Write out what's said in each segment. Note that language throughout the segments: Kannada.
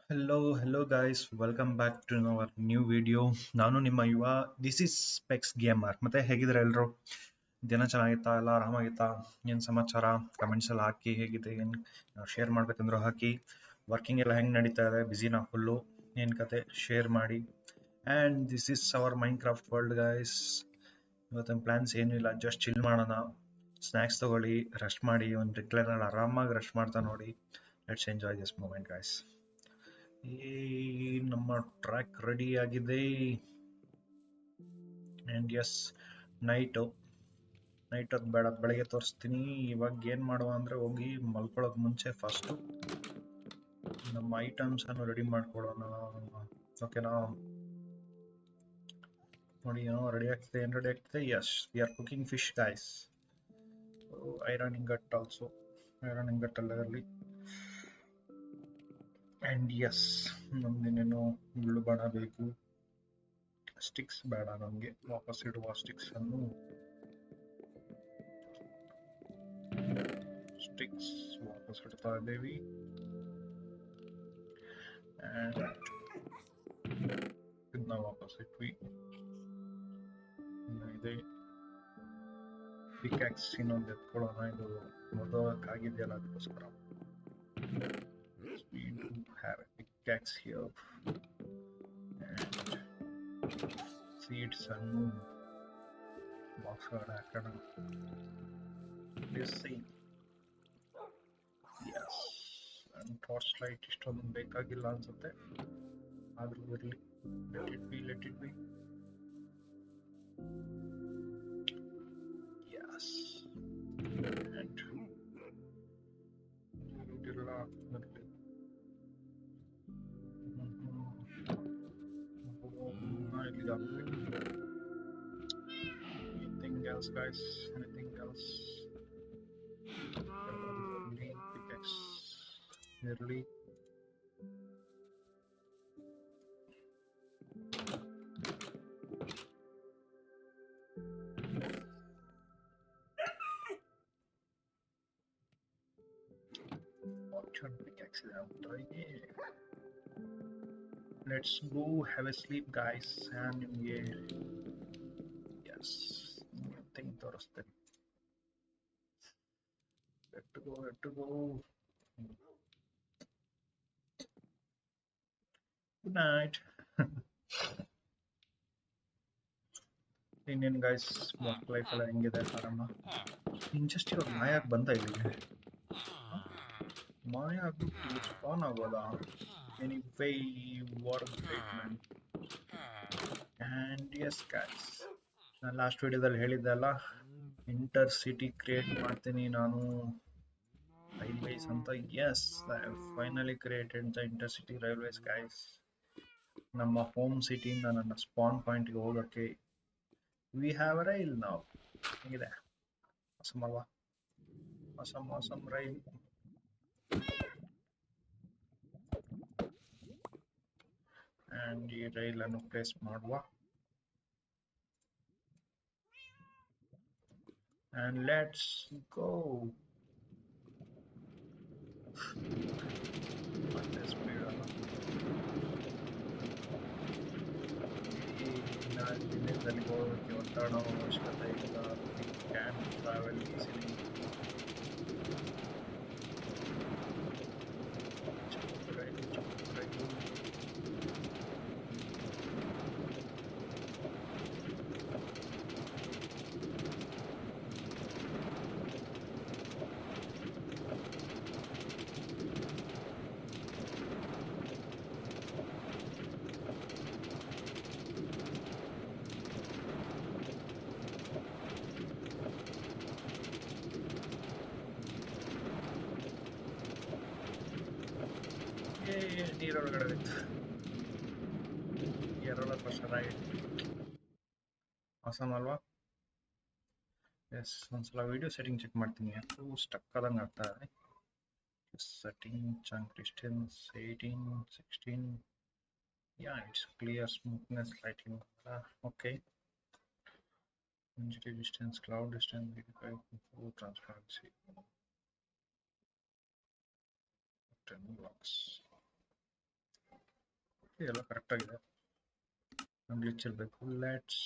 Hello guys, welcome back to our new video. ನಾನು ನಿಮ್ಮ ಯುವ ದಿಸ್ ಇಸ್ ಸ್ಪೆಕ್ಸ್ ಗೇಮರ್. ಮತ್ತೆ ಹೇಗಿದ್ರೆ ಎಲ್ರು? ದಿನ ಚೆನ್ನಾಗಿತ್ತಾ? ಎಲ್ಲ ಆರಾಮಾಗಿತ್ತಾ? ಏನು ಸಮಾಚಾರ? ಕಮೆಂಟ್ಸ್ ಎಲ್ಲ ಹಾಕಿ, ಹೇಗಿದೆ ಏನು ಶೇರ್ ಮಾಡ್ಬೇಕಂದ್ರು ಹಾಕಿ. ವರ್ಕಿಂಗ್ ಎಲ್ಲ ಹೆಂಗೆ ನಡೀತಾ ಇದೆ? ಬಿಸಿನಾ ಫುಲ್ಲು? ಏನು ಕತೆ ಶೇರ್ ಮಾಡಿ. And this is our Minecraft world guys. ಇವತ್ತಿನ ಪ್ಲಾನ್ಸ್ ಏನೂ ಇಲ್ಲ, ಜಸ್ಟ್ ಚಿಲ್ ಮಾಡೋಣ, ಸ್ನ್ಯಾಕ್ಸ್ ತಗೊಳ್ಳಿ, ರೆಸ್ಟ್ ಮಾಡಿ, ಒಂದು ರಿಕ್ಲೈನಲ್ಲಿ ಆರಾಮಾಗಿ ರೆಸ್ಟ್ ಮಾಡ್ತಾ ನೋಡಿ. Let's enjoy this moment guys. ಈ ನಮ್ಮ ಟ್ರ್ಯಾಕ್ ರೆಡಿ ಆಗಿದೆ. ಆ್ಯಂಡ್ ಎಸ್, ನೈಟು ಅದು ಬೇಡ, ಬೆಳಗ್ಗೆ ತೋರಿಸ್ತೀನಿ. ಇವಾಗ ಏನು ಮಾಡುವ ಅಂದರೆ, ಹೋಗಿ ಮಲ್ಕೊಳ್ಳೋಕೆ ಮುಂಚೆ ಫಸ್ಟು ನಮ್ಮ ಐಟಮ್ಸನ್ನು ರೆಡಿ ಮಾಡ್ಕೊಳ್ಳೋಣ. ಓಕೆನಾ? ನೋಡಿ ಏನೋ ರೆಡಿ ಆಗ್ತದೆ. ಏನು ರೆಡಿ ಆಗ್ತದೆ? Yes, we are cooking fish guys. Iron ingot also, iron ingot ಅಲ್ಲರಲ್ಲಿ. ಆ್ಯಂಡ್ ಎಸ್, ನಮ್ದೇನೇನೋ ಮುಳ್ಳು ಬಾಣ ಬೇಕು. ಸ್ಟಿಕ್ಸ್ ಬೇಡ ನಮಗೆ, ವಾಪಸ್ ಇಡುವ ಸ್ಟಿಕ್ಸ್ ವಾಪಸ್ ಇಡ್ತಾ ಇದ್ದೇವೆ. ಇದನ್ನ ವಾಪಸ್ ಇಟ್ವಿ. ಇದೆ ಪಿಕ್ಯಾಕ್ಸ್ ಇನ್ನೊಂದು ಎತ್ಕೊಳ್ಳೋಣ. ಇದು ಮೊದಲಾಗಿದೆಯಲ್ಲ, ಅದಕ್ಕೋಸ್ಕರ. We do have a pickaxe here. And seeds ಅನ್ನು ಬಾಕ್ಸ್ ಒಳಗಡೆ ಹಾಕೋಣ. Let's see. Yes. And torch light ಇಷ್ಟೊಂದು ಬೇಕಾಗಿಲ್ಲ ಅನ್ಸುತ್ತೆ, ಆದ್ರೂ ಇರಲಿ. Let it be. Yes. And ಇದಿಲ್ಲ ಇರಲಿ. Anything else guys? Anything else? Pickaxe early. Pickaxe out. Let's go have a sleep guys. And yes, thing ತೋರಿಸ್ತೇನೆ. Have to go. Good night. ಇನ್ನೇನು ಗೈಸ್, ವರ್ಕ್ ಲೈಫ್ ಎಲ್ಲ ಹೆಂಗಿದೆ? ಆರಾಮ? ಜಸ್ಟ್ ಇವಾಗ ಮಾಯಾಗಿ ಬಂದ ಇಲ್ಲಿಗೆ. ಮಾಯ ಆಗ್ಬಿಟ್ಟು ಸ್ಪಾನ್ ಆಗೋದಾ? Anyway, what a great man. And yes guys, ನಾನು ಲಾಸ್ಟ್ ವಿಡಿಯೋದಲ್ಲಿ ಹೇಳಿದ್ದೆ ಅಲ್ಲ, ಇಂಟರ್ ಸಿಟಿ ಕ್ರಿಯೇಟ್ ಮಾಡ್ತೀನಿ ನಾನು, ರೈಲ್ವೇಸ್ ಅಂತ. Yes, I have finally created the intercity railways guys. ನಮ್ಮ ಹೋಮ್ ಸಿಟಿಯಿಂದ ನನ್ನ ಸ್ಪಾನ್ ಪಾಯಿಂಟ್ಗೆ ಹೋಗೋಕ್ಕೆ ವಿ ಹ್ಯಾವ್ ಅ ರೈಲ್ ನಾವು. ಹೇಗಿದೆ? awesome ಅಲ್ವಾ? awesome rail. ಆ್ಯಂಡ್ ಈ ರೈಲನ್ನು ಪ್ಲೇಸ್ ಮಾಡುವ. And let's go. ಮತ್ತೆ ಸ್ಪೀಡ್ ಅಲ್ಲ, ದಿನದಲ್ಲಿ ಹೋಗೋಕ್ಕೆ ಒತ್ತಡ ಅವಶ್ಯಕತೆ ಇಲ್ಲ. Can travel easily. ನೀರೊಳಗಡೆ ಎರಳ ಚೆನ್ನಾಗಿ awesome ಅಲ್ವಾ? ಎಸ್, ಒಂದ್ಸಲ ವಿಡಿಯೋ ಸೆಟ್ಟಿಂಗ್ ಚೆಕ್ ಮಾಡ್ತೀನಿ. ಯಾಕೋ ಸ್ಟಕ್ ಆದಂಗೆ ಆಗ್ತಾ ಇದೆ. setting chunk distance 18 16. yeah, it's clear. Smoothness, lighting. Okay. density distance, cloud distance 85., 10 blocks. ಎಲ್ಲ ಕರೆಕ್ಟ್ ಆಗಿದೆ. ಗ್ಲಿಚ್ ಇರಬೇಕು. Let's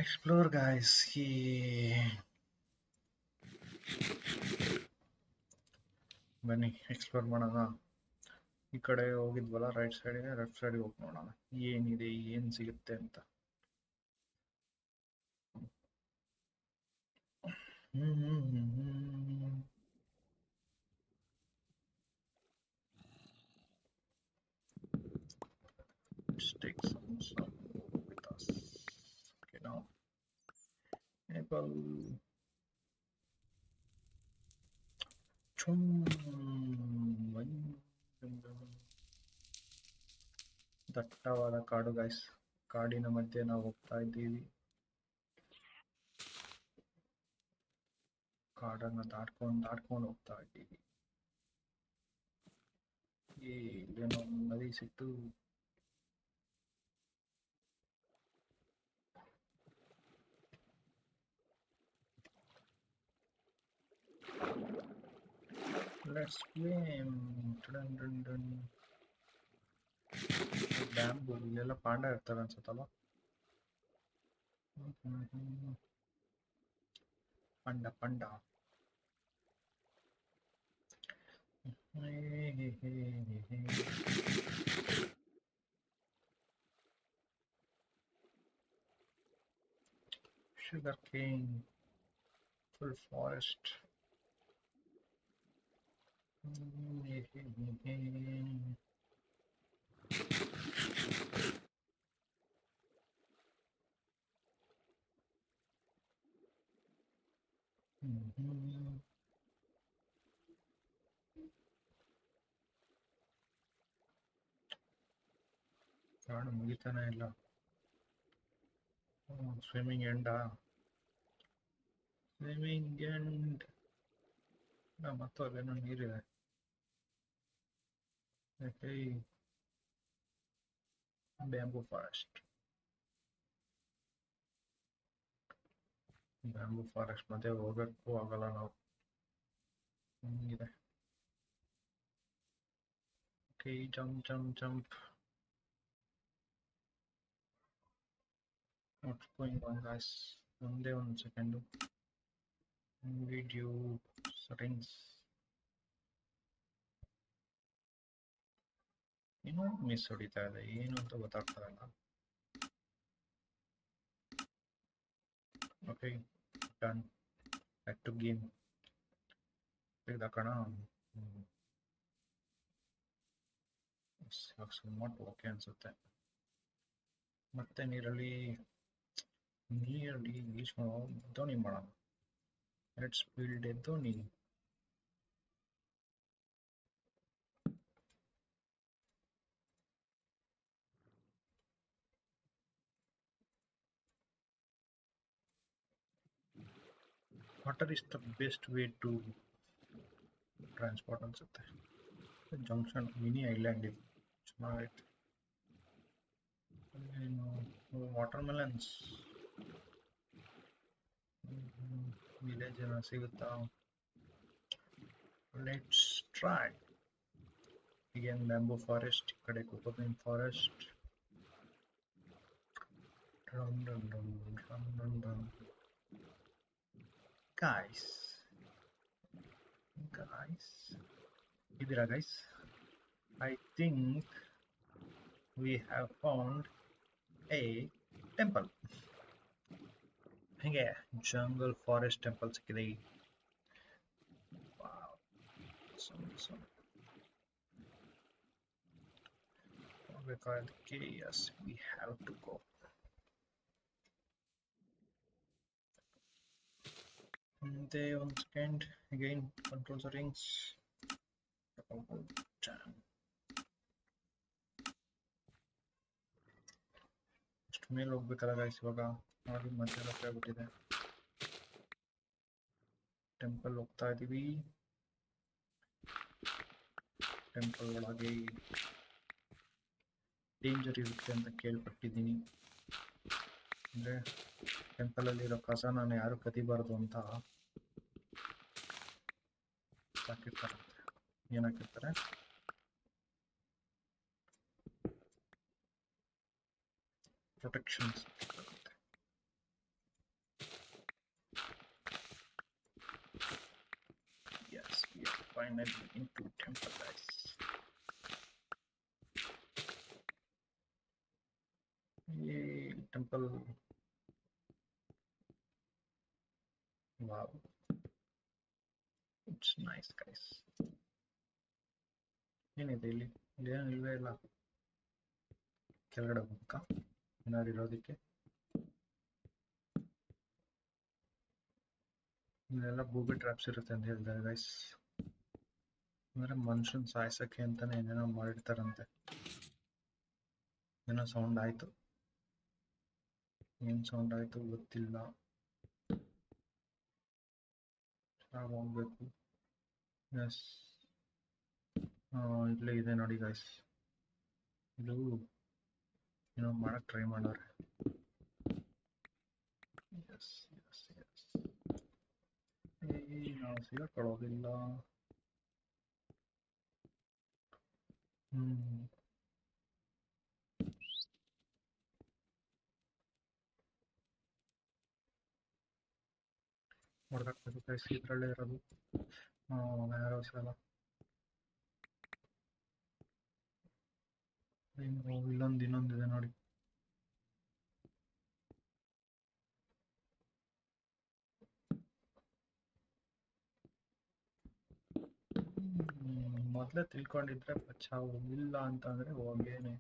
explore guys. ಬನ್ನಿ ಎಕ್ಸ್ಪ್ಲೋರ್ ಮಾಡೋಣ. ಈ ಕಡೆ ಹೋಗಿದ್ವಲ್ಲ ರೈಟ್ ಸೈಡ್ಗೆ, ಲೆಫ್ಟ್ ಸೈಡ್ಗೆ ಹೋಗಿ ನೋಡೋಣ ಏನಿದೆ, ಏನು ಸಿಗುತ್ತೆ ಅಂತ. Let's take some with us. Okay, now apple. ದಟ್ಟವಾದ ಕಾಡು ಗೈಸ್. ಕಾಡಿನ ಮಧ್ಯೆ ನಾವು ಹೋಗ್ತಾ ಇದ್ದೀವಿ. ಕಾಡನ್ನ ದಾಟ್ಕೊಂಡು ಹೋಗ್ತಾ ಇದ್ದೀವಿ. ಇಲ್ಲೇನೋ ನದಿ ಸಿಕ್ತು. Let's swim. ಬ್ಯಾಂಬೂ ಇಲ್ಲೆಲ್ಲ ಪಾಂಡ ಇರ್ತಾರೆ ಅನ್ಸುತ್ತಲ್ಲ. ಪಂಡ sugar cane, full forest. ಕಾಡು ಮುಗಿತಾನೆ ಇಲ್ಲ. ಸ್ವಿಮ್ಮಿಂಗ್ ಎಂಡಾ? Swimming end. ಮತ್ತು ಅಲ್ಲೇನೋ ನೀರಿದೆ. Bamboo forest. ಬ್ಯಾಂಬೂ ಫಾರೆಸ್ಟ್ ಮತ್ತೆ ಹೋಗಕ್ಕೂ ಆಗಲ್ಲ ನಾವು. ಹಿಂಗಿದೆ. Okay, jump. What's going on guys? ಒಂದೇ ಒಂದು ಸೆಕೆಂಡು. Video settings. ಏನೋ ಮಿಸ್ ಹೊಡಿತಾ ಇದೆ, ಏನು ಅಂತ ಗೊತ್ತಾಗ್ತಾ ಇಲ್ಲ. Okay, done. Back to game. ತೆಗೆದಾಕೋಣ. somewhat ಓಕೆ ಅನ್ಸುತ್ತೆ. ಮತ್ತೆ ನೀರಲ್ಲಿ ದೋಣಿ ಮಾಡೋಣ. ಲೆಟ್ಸ್ ಬಿಲ್ಡ್ ಎ ದೋಣಿ. Water is the best way to transport ಅನ್ಸುತ್ತೆ. ಜಂಕ್ಷನ್ ಮಿನಿ ಐಲ್ಯಾಂಡ್ ಇದು ಚೆನ್ನಾಗೈತೆ. ವಾಟರ್ ಮೆಲನ್ಸ್ ವಿಲೇಜ್ ಏನೋ ಸಿಗುತ್ತಾ? Let's try. again bamboo forest, ಈ ಕಡೆ coconut forest. guys idira guys, I think we have found a temple. ಹಿಂಗೆ jungle forest temple ಸಿಕ್ಕಿದೆ. wow, some ಹೋಗ್ಬೇಕಾದಕ್ಕೆ yes we have to go. ಮತ್ತೆ ಒಂದು ಸೆಕೆಂಡ್, again control settings. ಇಷ್ಟು ಮೇಲೆ ಹೋಗ್ಬೇಕಲ್ಲ ಗೈಸ್. ಇವಾಗ ನೋಡಿ ಮಧ್ಯ ಆಗ್ಬಿಟ್ಟಿದೆ. ಟೆಂಪಲ್ ಹೋಗ್ತಾ ಇದೀವಿ. ಟೆಂಪಲ್ ಒಳಗೆ ಡೇಂಜರ್ ಇರುತ್ತೆ ಅಂತ ಕೇಳ್ಪಟ್ಟಿದ್ದೀನಿ. ಅಂದರೆ ಟೆಂಪಲಲ್ಲಿರೋ ಕಸನ ಯಾರು ಕದಿಬಾರ್ದು ಅಂತ ಹಾಕಿರ್ತಾರೆ. ಏನು ಹಾಕಿರ್ತಾರೆ? Protections. Yes, we are finally into temple, guys. Yay, temple. Wow, it's nice, guys. ಏನಿದೆ ಇಲ್ಲಿ? ಏನು ಇಲ್ವೇ ಇಲ್ಲ. ಕೆಳಗಡೆ ಹೋಗ್ಬೇಕಾ ಏನಾದ್ರು ಇರೋದಕ್ಕೆ? ಇಲ್ಲೆಲ್ಲ ಬೂಬಿ ಟ್ರಾಪ್ಸ್ ಇರುತ್ತೆ ಅಂತ ಹೇಳಿದ್ದಾರೆ ಗೈಸ್. ಅಂದ್ರೆ ಮನುಷ್ಯನ್ ಸಾಯ್ಸಕ್ಕೆ ಅಂತಾನೆ ಏನೇನೋ ಮಾಡಿರ್ತಾರಂತೆ. ಏನೋ ಸೌಂಡ್ ಆಯ್ತು, ಏನ್ ಸೌಂಡ್ ಆಯ್ತು ಗೊತ್ತಿಲ್ಲ. ಹೋಗ್ಬೇಕು. ಎಸ್, ಇಲ್ಲೇ ಇದೆ ನೋಡಿ ಗೈಸ್. ಇದು ಏನೋ ಮಾಡಕ್ ಟ್ರೈ ಮಾಡೋರೆ. ಎಸ್ ಎಸ್ ಎಸ್, ನಾವು ಸಿಗಕ್ಕೊಳ್ಳೋದಿಲ್ಲ. ಹೊಡೆದಾಕ್ಬೇಕು ಗೈಸ್, ಇದ್ರಲ್ಲೇ ಇರೋದು. ಯಾರೋ ಸಲ ಇನ್ನೊಂದಿದೆ ನೋಡಿ. ಮೊದ್ಲೇ ತಿಳ್ಕೊಂಡಿದ್ರೆ ಬಚಾವು, ಇಲ್ಲ ಅಂತಂದ್ರೆ ಹೋಗೇನೆ.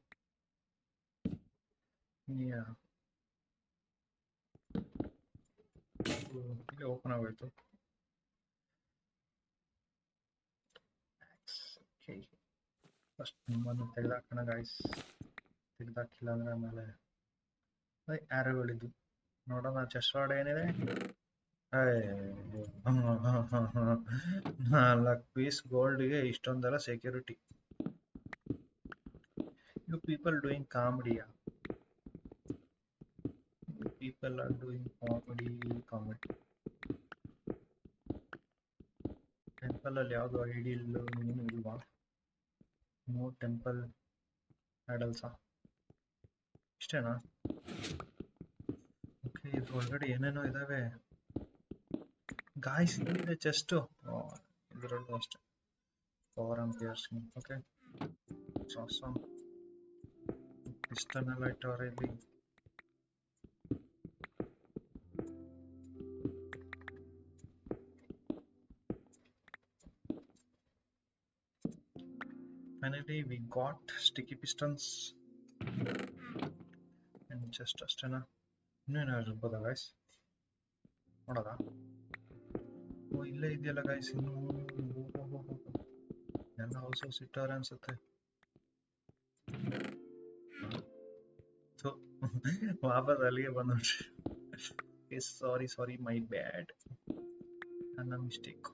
ಇಲ್ಲಿ ಓಪನ್ ಆಗೋಯ್ತು. ಫಸ್ಟ್ ನಿಮ್ಮನ್ನು ತೆಗೆದಾಕೋಣ ಗಾಯ್ಸ್. ತೆಗೆದಾಕಿಲ್ಲ ಅಂದ್ರೆ ಆಮೇಲೆ ಆರೋಗಳಿದ್ದು ನೋಡೋಣ. ಚೆಸ್ಟ್ ವಾರ್ಡ್ ಏನಿದೆ? 4 ಪೀಸ್ ಗೋಲ್ಡ್ಗೆ ಇಷ್ಟೊಂದೆಲ್ಲ ಸೆಕ್ಯೂರಿಟಿ. ಯು ಪೀಪಲ್ ಡೂಯಿಂಗ್ ಕಾಮಿಡಿಯಾ? People are doing comedy. Temple ಅಲ್ಲಿ ಯಾವ್ದು ಐಡಿಯಲ್ ಏನು ಇಲ್ವಾ? ನೋ ಟೆಂಪಲ್ ಐಡಲ್ಸಾ? ಇಷ್ಟೇನಾ? ಓಕೆ, ಇದು ಒಳಗಡೆ ಏನೇನೋ ಇದಾವೆ ಗಾಯ್ಸ್. ಇಲ್ಲಿದೆ ಚೆಸ್ಟ್, ಇದರಲ್ಲೂ ಅಷ್ಟೇ. Power and piercing. Okay, awesome. Piston ಎಲ್ಲ ಇಟ್ಟವ್ರೆ ಇಲ್ಲಿ. Finally we got sticky pistons and just ಅಷ್ಟೇನಾ? ಇನ್ನೇನಾದ್ರು ಇರ್ಬೋದಾ ಗೈಸ್? ನೋಡೋದ? ಇಲ್ಲೇ ಇದೆಯಲ್ಲ ಗೈಸ್ ಇನ್ನು. ಎಲ್ಲ ಹೌಸ್ ಇಟ್ಟವ್ರೆ ಅನ್ಸುತ್ತೆ. ವಾಪಸ್ ಅಲ್ಲಿಗೆ ಬಂದ್ಬಿಟ್ರಿ. ಸಾರಿ ಮೈ ಬ್ಯಾಡ್, ನನ್ನ ಮಿಸ್ಟೇಕ್.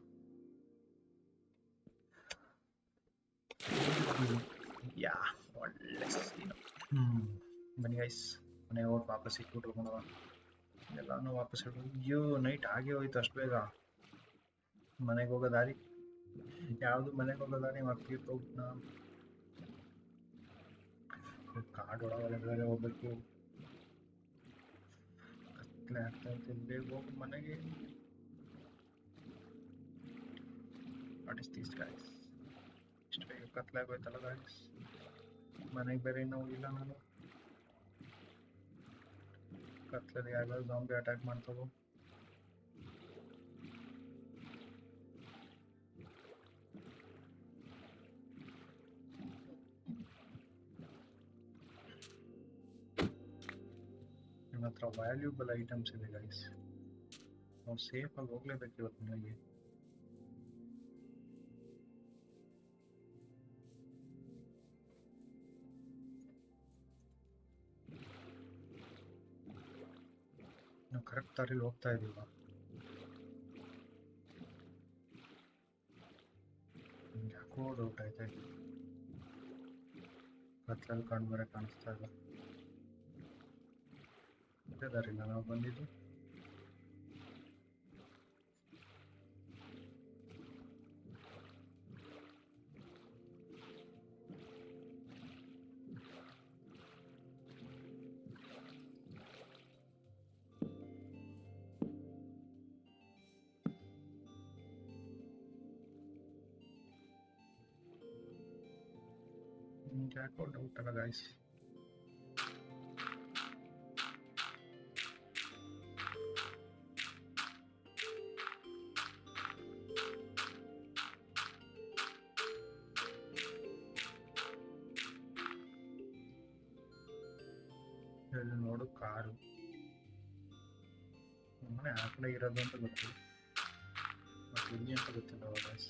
ಯಾ, ಒಳ್ಳೆ ಸೀನು. ಬನ್ನಿ ಗೈಸ್, ಮನೆಗೆ ಹೋಗಿ ವಾಪಸ್ ಇಟ್ಬಿಟ್ರು ನೋಡುವ. ಎಲ್ಲಾನು ವಾಪಸ್ ಇಟ್ಟು. ಅಯ್ಯೋ, ನೈಟ್ ಆಗೇ ಹೋಯ್ತು ಅಷ್ಟು ಬೇಗ. ಮನೆಗೆ ಹೋಗೋ ದಾರಿ ಯಾವುದು? ಮನೆಗೆ ಹೋಗೋ ದಾರಿ ಮಕ್ಕಳು ಹೋಗ್ನ. ಕಾಡು ಒಳಗಡೆ ಹೋಗ್ಬೇಕು. ಕತ್ಲೆ ಆಗ್ತಾ ಇತ್ತು, ಬೇಗ ಹೋಗಿ ಮನೆಗೆ. What is this guys? ಇಷ್ಟು ಬೇಗ ಕತ್ಲೆ ಆಗೋಯ್ತಲ್ಲ ಗೈಸ್. ಮನೆಗೆ ಬೇರೆ ಇನ್ನೂ ಹೋಗಿಲ್ಲ ನಾನು. ಕತ್ಲಲ್ಲಿ ಯಾವ್ಯಾವ ಜಾಂಬಿ ಅಟ್ಯಾಕ್ ಮಾಡ್ತಾವೋ. ನನ್ನ ಹತ್ರ ವ್ಯಾಲ್ಯೂಬಲ್ ಐಟಮ್ಸ್ ಇದೆ ಗೈಸ್. ನಾವು ಸೇಫ್ ಆಗಿ ಹೋಗ್ಲೇಬೇಕು ಇವತ್ತು ಮನೆಗೆ. ನಾವು ಕರೆಕ್ಟ್ ದಾರಿಲಿ ಹೋಗ್ತಾ ಇದೀವ? ಯಾಕೋ ಡೌಟ್ ಆಯ್ತಾ ಇದೆ. ಕತ್ಲಲ್ಲಿ ಕಂಡು ಕಾಣಿಸ್ತಾ ಇಲ್ಲ. ಇದೇ ದಾರಿಲ್ಲ ನಾವು ಬಂದಿದ್ದು. ಯಾಕೋ ಡೌಟ್ ಅಲ್ಲ ಗೈಸ್. ಇಲ್ಲಿ ನೋಡು ಕಾರು ಮನೆ ಆ ಕಡೆ ಇರೋದು ಅಂತ ಗೊತ್ತು, ಬಟ್ ಇಲ್ಲಿ ಅಂತ ಗೊತ್ತಿಲ್ಲ ಗೈಸ್.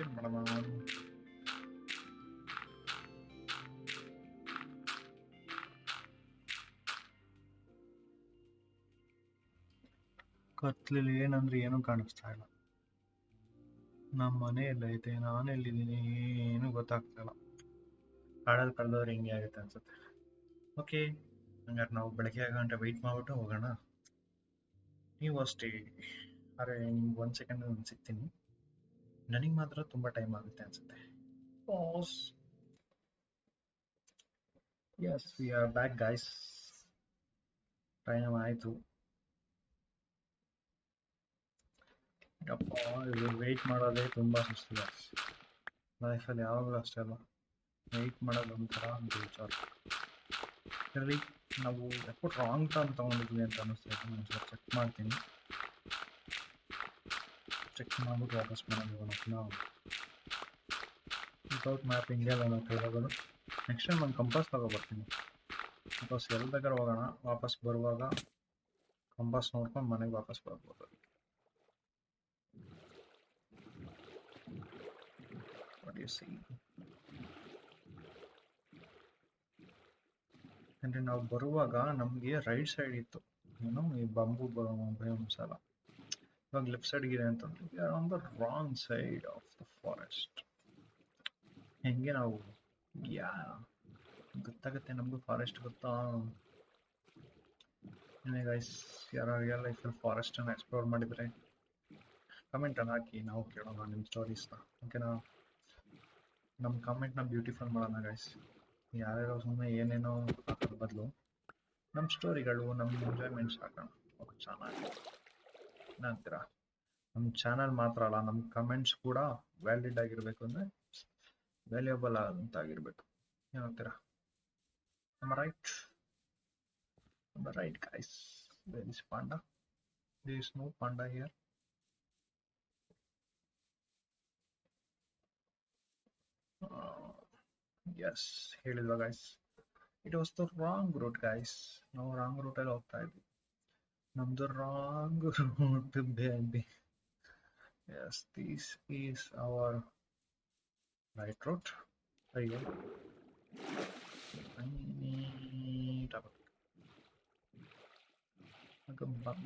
ಏನ್ ಮಾಡೋಣ? ಕತ್ಲಲ್ಲಿ ಏನಂದ್ರೆ ಏನೂ ಕಾಣಿಸ್ತಾ ಇಲ್ಲ. ನಮ್ಮ ಮನೆ ಎಲ್ಲೈತೆ, ನಾನು ಎಲ್ಲಿದ್ದೀನಿ ಏನು ಗೊತ್ತಾಗ್ತಾ ಇಲ್ಲ. ಕಾಡಲ್ಲಿ ಕಳೆದವ್ರು ಹಿಂಗೆ ಆಗುತ್ತೆ ಅನ್ಸುತ್ತೆ. ಓಕೆ, ಹಂಗಾರೆ ನಾವು ಬೆಳಗ್ಗೆ ಆಗಂಟ ವೆಯ್ಟ್ ಮಾಡ್ಬಿಟ್ಟು ಹೋಗೋಣ. ನೀವು ಅಷ್ಟೇ. ಅರೆ ನಿಮ್ಗೆ 1 ಸೆಕೆಂಡ್ ನಾನು ಸಿಗ್ತೀನಿ. ನನಗೆ ಮಾತ್ರ ತುಂಬ ಟೈಮ್ ಆಗುತ್ತೆ ಅನ್ಸುತ್ತೆ. Pass. Yes, we are back guys. Time ಆಯಿತು. ಇದು ವೆಯ್ಟ್ ಮಾಡೋದೇ ತುಂಬ ಸುಸ್ತು ಗೈಸ್. ಲೈಫಲ್ಲಿ ಯಾವಾಗಲೂ ಅಷ್ಟೇ ಅಲ್ಲ, ವೆಯ್ಟ್ ಮಾಡೋದು ಒಂಥರ ಬೇಜಾರು. ಸರಿ, ನಾವು ಯಾಕೋ ರಾಂಗ್ ಟರ್ನ್ ತೊಗೊಂಡಿದ್ವಿ ಅಂತ ಅನ್ನಿಸ್ತಾ ಇದೆ. ನಾನು ಚೆಕ್ ಮಾಡ್ತೀನಿ. ಚೆಕ್ ಮಾಡ್ಬಿಟ್ಟು ವಾಪಸ್ ಮನೆಗೆ ಹೋಗೋಣ. ನಾವು ವಿತೌಟ್ ಮ್ಯಾಪ್ ಹಿಂಗೆಲ್ಲ ನಾವು ಹೋಗೋದು. ನೆಕ್ಸ್ಟ್ ಟೈಮ್ ನಾನು ಕಂಪಾಸ್ ತಗೊಬರ್ತೀನಿ. ಬಿಕಾಸ್ ಎಲ್ಲಿ ಬೇಕಾದ್ರೆ ಹೋಗೋಣ, ವಾಪಸ್ ಬರುವಾಗ ಕಂಪಾಸ್ ನೋಡ್ಕೊಂಡು ಮನೆಗೆ ವಾಪಸ್ ಬರ್ಬೋದು. ಅಂದರೆ ನಾವು ಬರುವಾಗ ನಮಗೆ ರೈಟ್ ಸೈಡ್ ಇತ್ತು ಏನೋ ಈ ಬಂಬು ಸಲ. ಇವಾಗ ಲೆಫ್ಟ್ ಸೈಡ್ಗಿದೆ ಅಂತಂದ್ರೆ we are on the wrong side of the forest. ಹೆಂಗೆ ನಾವು ಗೊತ್ತಾಗುತ್ತೆ ನಮಗೂ ಫಾರೆಸ್ಟ್ ಗೊತ್ತಾ. ಗೈಸ್, ಯಾರು ರಿಯಲ್ ಲೈಫಲ್ಲಿ ಫಾರೆಸ್ಟನ್ನು ಎಕ್ಸ್ಪ್ಲೋರ್ ಮಾಡಿದರೆ ಕಮೆಂಟನ್ನು ಹಾಕಿ, ನಾವು ಕೇಳೋಣ ನಿಮ್ಮ ಸ್ಟೋರೀಸ್ನ. ಓಕೆನಾ? ನಮ್ಮ ಕಮೆಂಟ್ನ ಬ್ಯೂಟಿಫುಲ್ ಮಾಡೋಣ ಗೈಸ್. ಯಾರ್ಯಾರೋ ಸುಮ್ಮನೆ ಏನೇನೋ ಹಾಕೋದ್ರ ಬದಲು ನಮ್ಮ ಸ್ಟೋರಿಗಳು, ನಮ್ಮ ಎಂಜಾಯ್ಮೆಂಟ್ಸ್ ಹಾಕೋಣ. ಓಕೆ, ಚೆನ್ನಾಗಿ ಏನಂತೀರ? ನಮ್ಮ ಚಾನಲ್ ಮಾತ್ರ ಅಲ್ಲ, ನಮ್ಮ ಕಮೆಂಟ್ಸ್ ಕೂಡ ವ್ಯಾಲಿಡ್ ಆಗಿರಬೇಕು, ಅಂದರೆ ವ್ಯಾಲ್ಯೂಬಲ್ ಆಗಿರಬೇಕು. ಏನಂತೀರಾ? Right guys. There is panda. There is no panda here. Yes, ಹೇಳಿಲ್ವಾ guys? It was the wrong route guys. ನಾವು ರಾಂಗ್ ರೂಟಲ್ಲಿ ಹೋಗ್ತಾ ಇದ್ವಿ. ನಮ್ದು wrong route baby. Yes, this is our right route. ಅಯ್ಯೋ,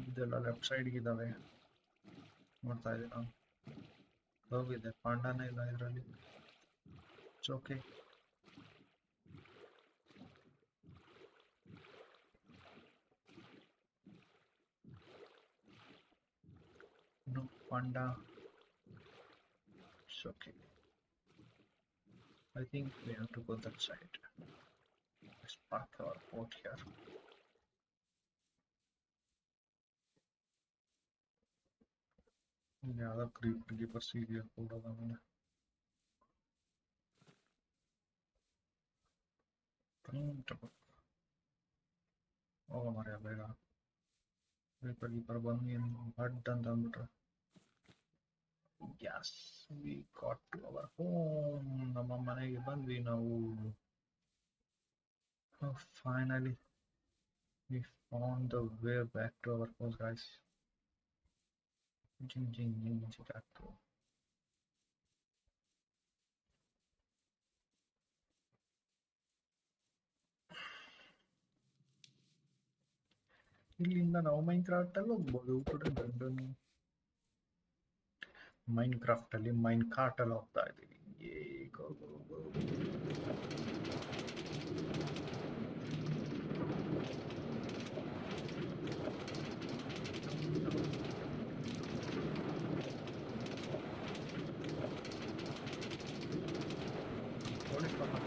ಇದೆಲ್ಲ ಲೆಫ್ಟ್ ಸೈಡ್ಗೆ ಇದ್ದಾವೆ, ನೋಡ್ತಾ ಇದ್ದೀನಿ ನಾನು. ಹೋಗಿದೆ, ಪಾಂಡಾನೇ ಇಲ್ಲ ಇದರಲ್ಲಿ. Okay, no panda. It's okay. I think we have to go that side. Let's park our boat here. ಯಾವ್ದೋ ಕ್ರೀಪರ್ ಸೀರಿಯಲ್ ಕೊಡೋದು ಆಮೇಲೆ ಹೋಗೋ ಮರ್ಯ ಬೇಗ. ಕ್ರೀಪರ್ ಬಂದು ಏನು ಬಡ್ ಅಂತ ಅಂದ್ಬಿಟ್ರೆ. Yes, we got to our home. ನಮ್ಮ ಮನೆಗೆ ಬಂದ್ವಿ ನಾವು. Finally, we found the way back to our house, guys. Chicago. ಇಲ್ಲಿಂದ ನಾವು ಮೈನ್ಕ್ರಾಫ್ಟ್ ಅಲ್ಲಿ ಹೋಗ್ಬೋದು. ಮೈನ್ಕ್ರಾಫ್ಟ್ ಅಲ್ಲಿ ಮೈನ್ ಕಾರ್ಟ್ ಅಲ್ಲಿ ಹೋಗ್ತಾ ಇದ್ದೀವಿ.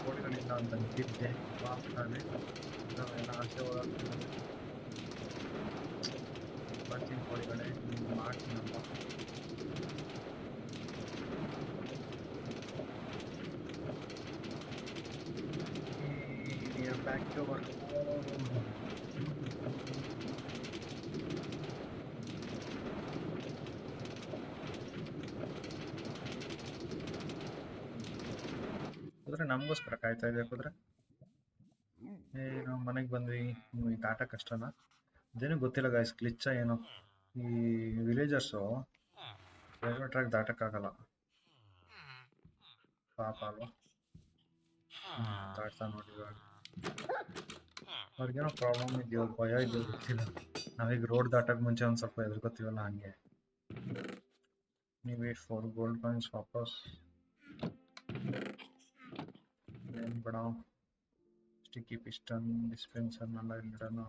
ಕೋಳಿಗಳಿಂದ ಅಂತ ಅಂತಿದ್ದೆ ಮಾತಾಡಿ ನಾವೆಲ್ಲ ಆಸೆ ಹೋಗ್ತೀವಿ. ಬರ್ತೀನಿ ಕೋಳಿಗಳೇ, ಮಾಡ್ತೀನಪ್ಪ. ಬ್ಯಾಕ್ ಟು ಅವರ್ ಕುದುರೆ ನಮಗೋಸ್ಕರ ಕಾಯ್ತಾ ಇದೆ ಕುದುರೆ. ನಾವು ಮನೆಗೆ ಬಂದ್ವಿ. ಈ ದಾಟ ಕಷ್ಟನಾ ಅದೇನು ಗೊತ್ತಿಲ್ಲ ಗಾಯ್ಸ್, ಗ್ಲಿಚ್ಚ ಏನೋ. ಈ ವಿಲೇಜರ್ಸು ರೈಲ್ವೆ ಟ್ರ್ಯಾಕ್ ದಾಟಕ್ಕಾಗಲ್ಲ ಪಾಪ ಅಲ್ವಾ. ದಾಟ್ತಾ ನೋಡಿ ಇವಾಗ ಅವ್ರಿಗೇನೋ ಪ್ರಾಬ್ಲಮ್ ಇದೆಯೋ ಭಯ ಇದೆಯೋ ಗೊತ್ತಿಲ್ಲ. ನಾವೀಗ ರೋಡ್ ದಾಟಕ್ ಮುಂಚೆ ಒಂದ್ ಸ್ವಲ್ಪ ಎದುರ್ಕೋತೀವಲ್ಲ ಹಂಗೆ. ನೀವು ವೇಟ್ ಫಾರ್ ಗೋಲ್ಡ್ ಕಾಯಿನ್ಸ್ ವಾಪಸ್ ಏನ್ ಬೇಡ. ಸ್ಟಿಕ್ಕಿ ಪಿಸ್ಟನ್ ಡಿಸ್ಪೆನ್ಸರ್ನೆಲ್ಲ ಇಲ್ಲಿಡೋಣ.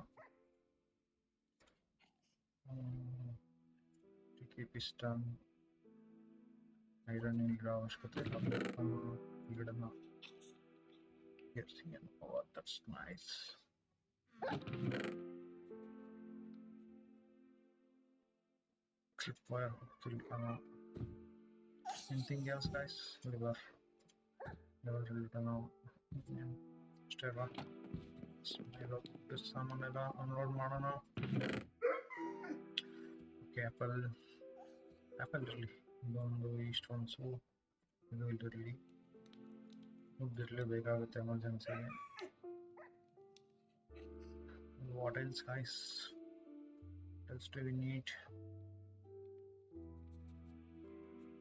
ಸ್ಟಿಕ್ಕಿ ಪಿಸ್ಟನ್ ಐರನ್ ಇಲ್ಲಿಡೋ ಅವಶ್ಯಕತೆ ಇಲ್ಲ. ಇಲ್ಲಿಡೋಣ. Yes, oh, that's nice. Tripwire hooked. Anything else, guys? Lever now. Stay back. This someone unload ಮಾಡೋಣ. Okay, apple really. ಇದೊಂದು ಇಷ್ಟೊಂದು ಇದು ಇಲ್ಲಿರಲಿ. ಬೇಕಾಗುತ್ತೆ ಎಮರ್ಜೆನ್ಸಿಗೆ. What else, guys? What else do we need?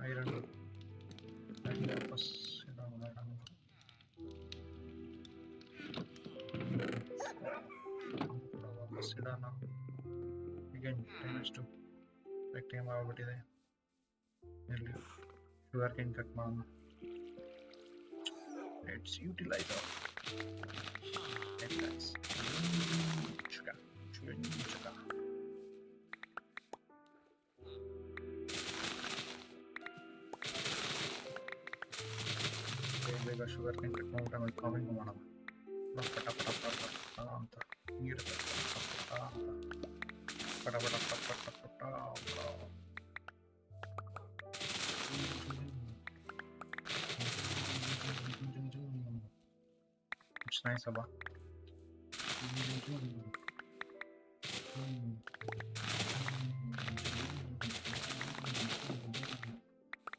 Iron. ವಾಪಸ್ ಇಡೋಣ. again ಟೈಮ್ ಟೈಮ್ ಆಗ್ಬಿಟ್ಟಿದೆ. ಇಲ್ಲಿ ಶುಗರ್ ಕೇನ್ ಕಟ್ ಮಾಡೋಣ. Let's utilize our guys. Sugar. ಬೇಗ ಶುಗರ್ ಕೇನ್ ಕಟ್ ಮಾಡ್ಬಿಟ್ಟು ಆಮೇಲೆ ಕಾಮಿಂಗ್ ಮಾಡೋಣ. ಪಟ ಪಟ ಪಟ ಪಟ ಅಂತ ನೀರು ಪಟ ಪಟ ಪಟ ಪಟ ಪಟ It's nice, Abba.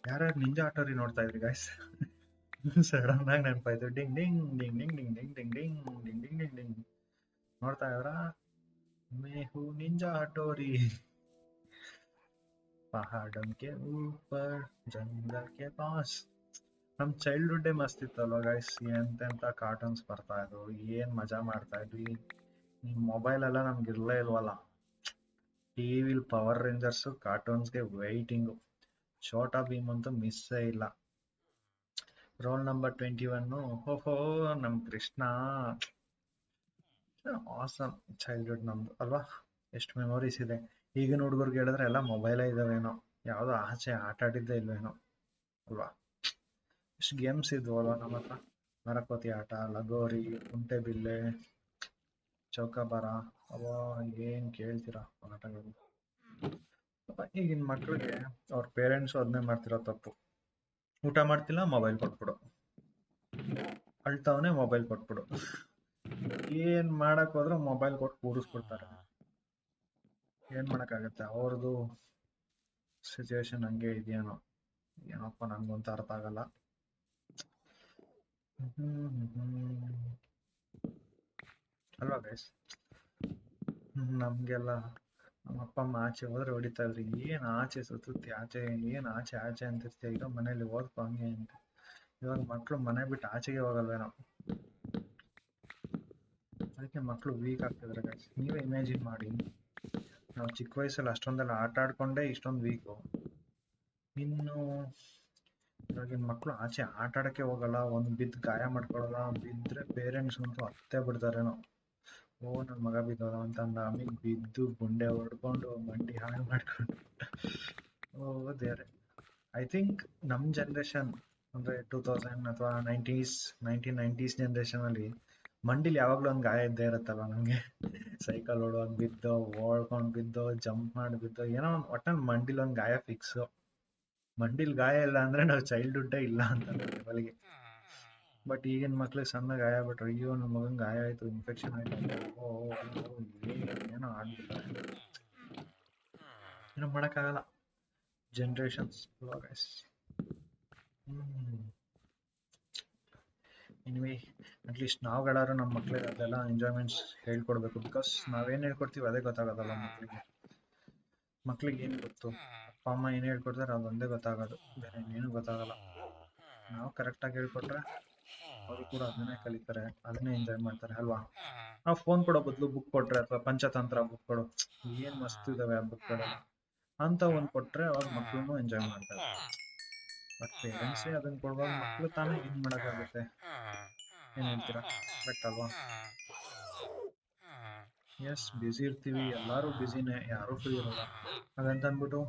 ಯಾರ್ಯಾರು ನಿಂಜಾ ಆಟೋರಿ ನೋಡ್ತಾ ಇದ್ರಿ ಗಾಯ್ಸ್? ಸಡನ್ ಆಗಿ ನೆನಪಾಯ್ತು. ಡಿಂಗ್ ಡಿಂಗ್ ಡಿಂಗ್ ಡಿಂಗ್ ಡಿಂಗ್ ಡಿಂಗ್ ಡಿಂಗ್ ಡಿಂಗ್ ಡಿಂಗ್ ಡಿಂಗ್ ಡಿಂಗ್ ಡಿಂಗ್ ನೋಡ್ತಾ ಇದ್ರಾ? ಮೇಹು ನಿಂಜಾ ಆಟೋರಿ. पहाड़ों के ऊपर जंगल के पास. ನಮ್ ಚೈಲ್ಡ್ಹುಡ್ಡೇ ಮಸ್ತ್ ಇತ್ತಲ್ವ ಗೈಸ್. ಎಂತೆಂತ ಕಾರ್ಟೂನ್ಸ್ ಬರ್ತಾ ಇದ್ವು, ಏನ್ ಮಜಾ ಮಾಡ್ತಾ ಇದ್ವಿ. ಈ ಮೊಬೈಲ್ ಎಲ್ಲ ನಮ್ಗೆ ಇರ್ಲೇ ಇಲ್ವಲ್ಲ. ಟಿವಿಲ್ ಪವರ್ ರೇಂಜರ್ಸ್ ಕಾರ್ಟೂನ್ಸ್ಗೆ ವೈಟಿಂಗು. ಛೋಟಾ ಭೀಮ್ ಅಂತೂ ಮಿಸ್ಸೇ ಇಲ್ಲ. ರೋಲ್ ನಂಬರ್ 21 ಓಹೋ ನಮ್ ಕೃಷ್ಣ. ಆಸಮ್ ಚೈಲ್ಡ್ಹುಡ್ ನಮ್ದು ಅಲ್ವಾ. ಎಷ್ಟು ಮೆಮೊರೀಸ್ ಇದೆ. ಈಗಿನ ಹುಡುಗರ್ಗೆ ಹೇಳಿದ್ರೆ ಎಲ್ಲ ಮೊಬೈಲೇ ಇದಾವೇನೋ, ಯಾವ್ದೋ ಆಚೆ ಆಟ ಆಡಿದ್ದೇ ಇಲ್ವೇನೋ ಅಲ್ವಾ. ಎಷ್ಟು ಗೇಮ್ಸ್ ಇದ್ವು ಅಲ್ವಾ ನಮ್ಮ ಹತ್ರ. ಮರಕೋತಿ ಆಟ, ಲಗೋರಿ, ಕುಂಟೆಬಿಲ್ಲೆ, ಚೌಕಾಬಾರ. ಅವಾ ಏನ್ ಕೇಳ್ತೀರಾ ಆಟಗಳು. ಈಗಿನ ಮಕ್ಳಿಗೆ ಅವ್ರ ಪೇರೆಂಟ್ಸ್ ಅದನ್ನೇ ಮಾಡ್ತಿರೋ ತಪ್ಪು. ಊಟ ಮಾಡ್ತಿಲ್ಲ, ಮೊಬೈಲ್ ಕೊಟ್ಬಿಡು. ಅಳ್ತಾವನೆ, ಮೊಬೈಲ್ ಕೊಟ್ಬಿಡು. ಏನ್ ಮಾಡಕ್ ಹೋದ್ರು ಮೊಬೈಲ್ ಕೊಟ್ಟು ಕೂರಿಸ್ಬಿಡ್ತಾರೆ. ಏನ್ ಮಾಡಕ್ಕಾಗತ್ತೆ, ಅವ್ರದ್ದು ಸಿಚುವೇಶನ್ ಹಂಗೆ ಇದೆಯೇನೋ. ಏನಪ್ಪ ನಂಗಂತೂ ಅರ್ಥ ಆಗಲ್ಲ. ಅಲ್ವಾ ಗೈಸ್? ನಮ್ಗೆಲ್ಲ ನಮ್ಮ ಅಪ್ಪ ಅಮ್ಮ ಆಚೆ ಹೋದ್ರೆ ಹೊಡಿತಾ ಇದ್ರಿ. ಏನ್ ಆಚೆ ಸುತ್ತಿ ಆಚೆ, ಏನ್ ಆಚೆ ಆಚೆ ಅಂತಿರ್ತೀಯ, ಈಗ ಮನೇಲಿ ಓದ್ಕೊ ಹಂಗೆ ಅಂತ. ಇವಾಗ ಮಕ್ಳು ಮನೆ ಬಿಟ್ಟು ಆಚೆಗೆ ಹೋಗಲ್ವೇನೋ. ಅದಕ್ಕೆ ಮಕ್ಳು ವೀಕ್ ಆಗ್ತಿದಾರೆ ಗೈಸ್. ನೀವೇ ಇಮ್ಯಾಜಿನ್ ಮಾಡಿ, ನಾವು ಚಿಕ್ಕ ವಯಸ್ಸಲ್ಲಿ ಅಷ್ಟೊಂದೆಲ್ಲ ಆಟ ಆಡ್ಕೊಂಡೇ ಇಷ್ಟೊಂದು ವೀಕು. ಇನ್ನು ಇವಾಗಿನ ಮಕ್ಳು ಆಚೆ ಆಟ ಆಡಕ್ಕೆ ಹೋಗಲ್ಲ. ಒಂದು ಬಿದ್ದು ಗಾಯ ಮಾಡ್ಕೊಳಲ್ಲ. ಬಿದ್ರೆ ಪೇರೆಂಟ್ಸ್ ಅಂತೂ ಅತ್ತೇ ಬಿಡ್ತಾರೇನೋ. ಓ ನನ್ ಮಗ ಬಿದ್ದೋದ ಅಂತಂದ ಆಮೇಲೆ ಬಿದ್ದು ಗುಂಡೆ ಹೊಡ್ಕೊಂಡು ಮಂಡಿ ಹಾಳು ಮಾಡ್ಕೊಂಡು. ಓ ದೇವ್ರೆ. ಐ ಥಿಂಕ್ ನಮ್ ಜನರೇಷನ್ ಅಂದ್ರೆ 2000 ಅಥವಾ 1990s ಜನರೇಷನ್ ಅಲ್ಲಿ ಮಂಡಿಲಿ ಯಾವಾಗ್ಲೂ ಒಂದ್ ಗಾಯ ಇದ್ದೇ ಇರತ್ತಲ್ವ ನಮ್ಗೆ. ಸೈಕಲ್ ಓಡುವಾಗ ಬಿದ್ದೋ, ಓಡ್ಕೊಂಡ್ ಬಿದ್ದೋ, ಜಂಪ್ ಮಾಡಿ ಬಿದ್ದೋ, ಏನೋ ಒಂದ್ ಒಟ್ಟಲ್ಲಿ ಮಂಡಿಲಿ ಒಂದ್ ಗಾಯ ಫಿಕ್ಸ್. ಮಂಡಿಲ್ ಗಾಯ ಇಲ್ಲ ಅಂದ್ರೆ ನಾವು ಚೈಲ್ಡ್ಹುಡ್ಡೇ ಇಲ್ಲ ಅಂತ ಲೆವೆಲ್ಗೆ. ಬಟ್ ಈಗಿನ ಮಕ್ಳಿಗೆ ಸಣ್ಣ ಗಾಯ ಬಿಟ್ರೆ ಅಯ್ಯೋ ನಮ್ಮ ಮಗನ ಗಾಯ ಆಯ್ತು ಇನ್ಫೆಕ್ಷನ್ ಆಯ್ತು ಓ ಏನೋ ಆಗ್ಬಿಡ್ತಾರೆ. ಏನೋ ಮಾಡೋಕ್ಕಾಗಲ್ಲ, ಜನರೇಷನ್ಸ್ ಗೈಸ್. ಎನಿವೆ ಅಟ್ಲೀಸ್ಟ್ ನಾವುಗಳಾದ್ರೂ ನಮ್ಮ ಮಕ್ಳಿಗೆ ಅದೆಲ್ಲ ಎಂಜಾಯ್ಮೆಂಟ್ಸ್ ಹೇಳ್ಕೊಡ್ಬೇಕು. ಬಿಕಾಸ್ ನಾವೇನು ಹೇಳ್ಕೊಡ್ತೀವಿ ಅದೇ ಗೊತ್ತಾಗೋದಲ್ಲ ಮಕ್ಳಿಗೆ ಏನು ಗೊತ್ತು? ಅಪ್ಪ ಅಮ್ಮ ಏನು ಹೇಳ್ಕೊಡ್ತಾರೆ ಅದೊಂದೇ ಗೊತ್ತಾಗೋದು, ಬೇರೆ ಇನ್ನೇನು ಗೊತ್ತಾಗಲ್ಲ. ನಾವು ಕರೆಕ್ಟಾಗಿ ಹೇಳ್ಕೊಟ್ರೆ ಅವರು ಕೂಡ ಅದನ್ನೇ ಕಲಿತಾರೆ, ಅದನ್ನೇ ಎಂಜಾಯ್ ಮಾಡ್ತಾರೆ ಅಲ್ವಾ? ನಾವು ಫೋನ್ ಕೊಡೋ ಬದಲು ಬುಕ್ ಕೊಟ್ರೆ ಅಥವಾ ಪಂಚತಂತ್ರ ಬುಕ್ ಕೊಡು, ಏನು ಮಸ್ತ್ ಇದಾವೆ ಆ ಬುಕ್ಗಳೆಲ್ಲ ಅಂತ ಒಂದು ಕೊಟ್ರೆ ಅವಾಗ ಮಕ್ಳು ಎಂಜಾಯ್ ಮಾಡ್ತಾರೆ. ಬಟ್ ಪೇರೆಂಟ್ಸೇ ಅದನ್ನ ಕೊಡುವಾಗ ಮಕ್ಳು ತಾನೇ ಏನು ಮಾಡೋಕ್ಕಾಗುತ್ತೆ? ಏನು ಹೇಳ್ತೀರಾ? ಕರೆಕ್ಟ್ ಅಲ್ವಾ? ಎಸ್, ಬ್ಯುಸಿ ಇರ್ತೀವಿ, ಎಲ್ಲರೂ ಬ್ಯುಸಿನೇ, ಯಾರೂ ಫ್ರೀ ಇರಲ್ಲ. ಹಾಗಂತ ಅಂದ್ಬಿಟ್ಟು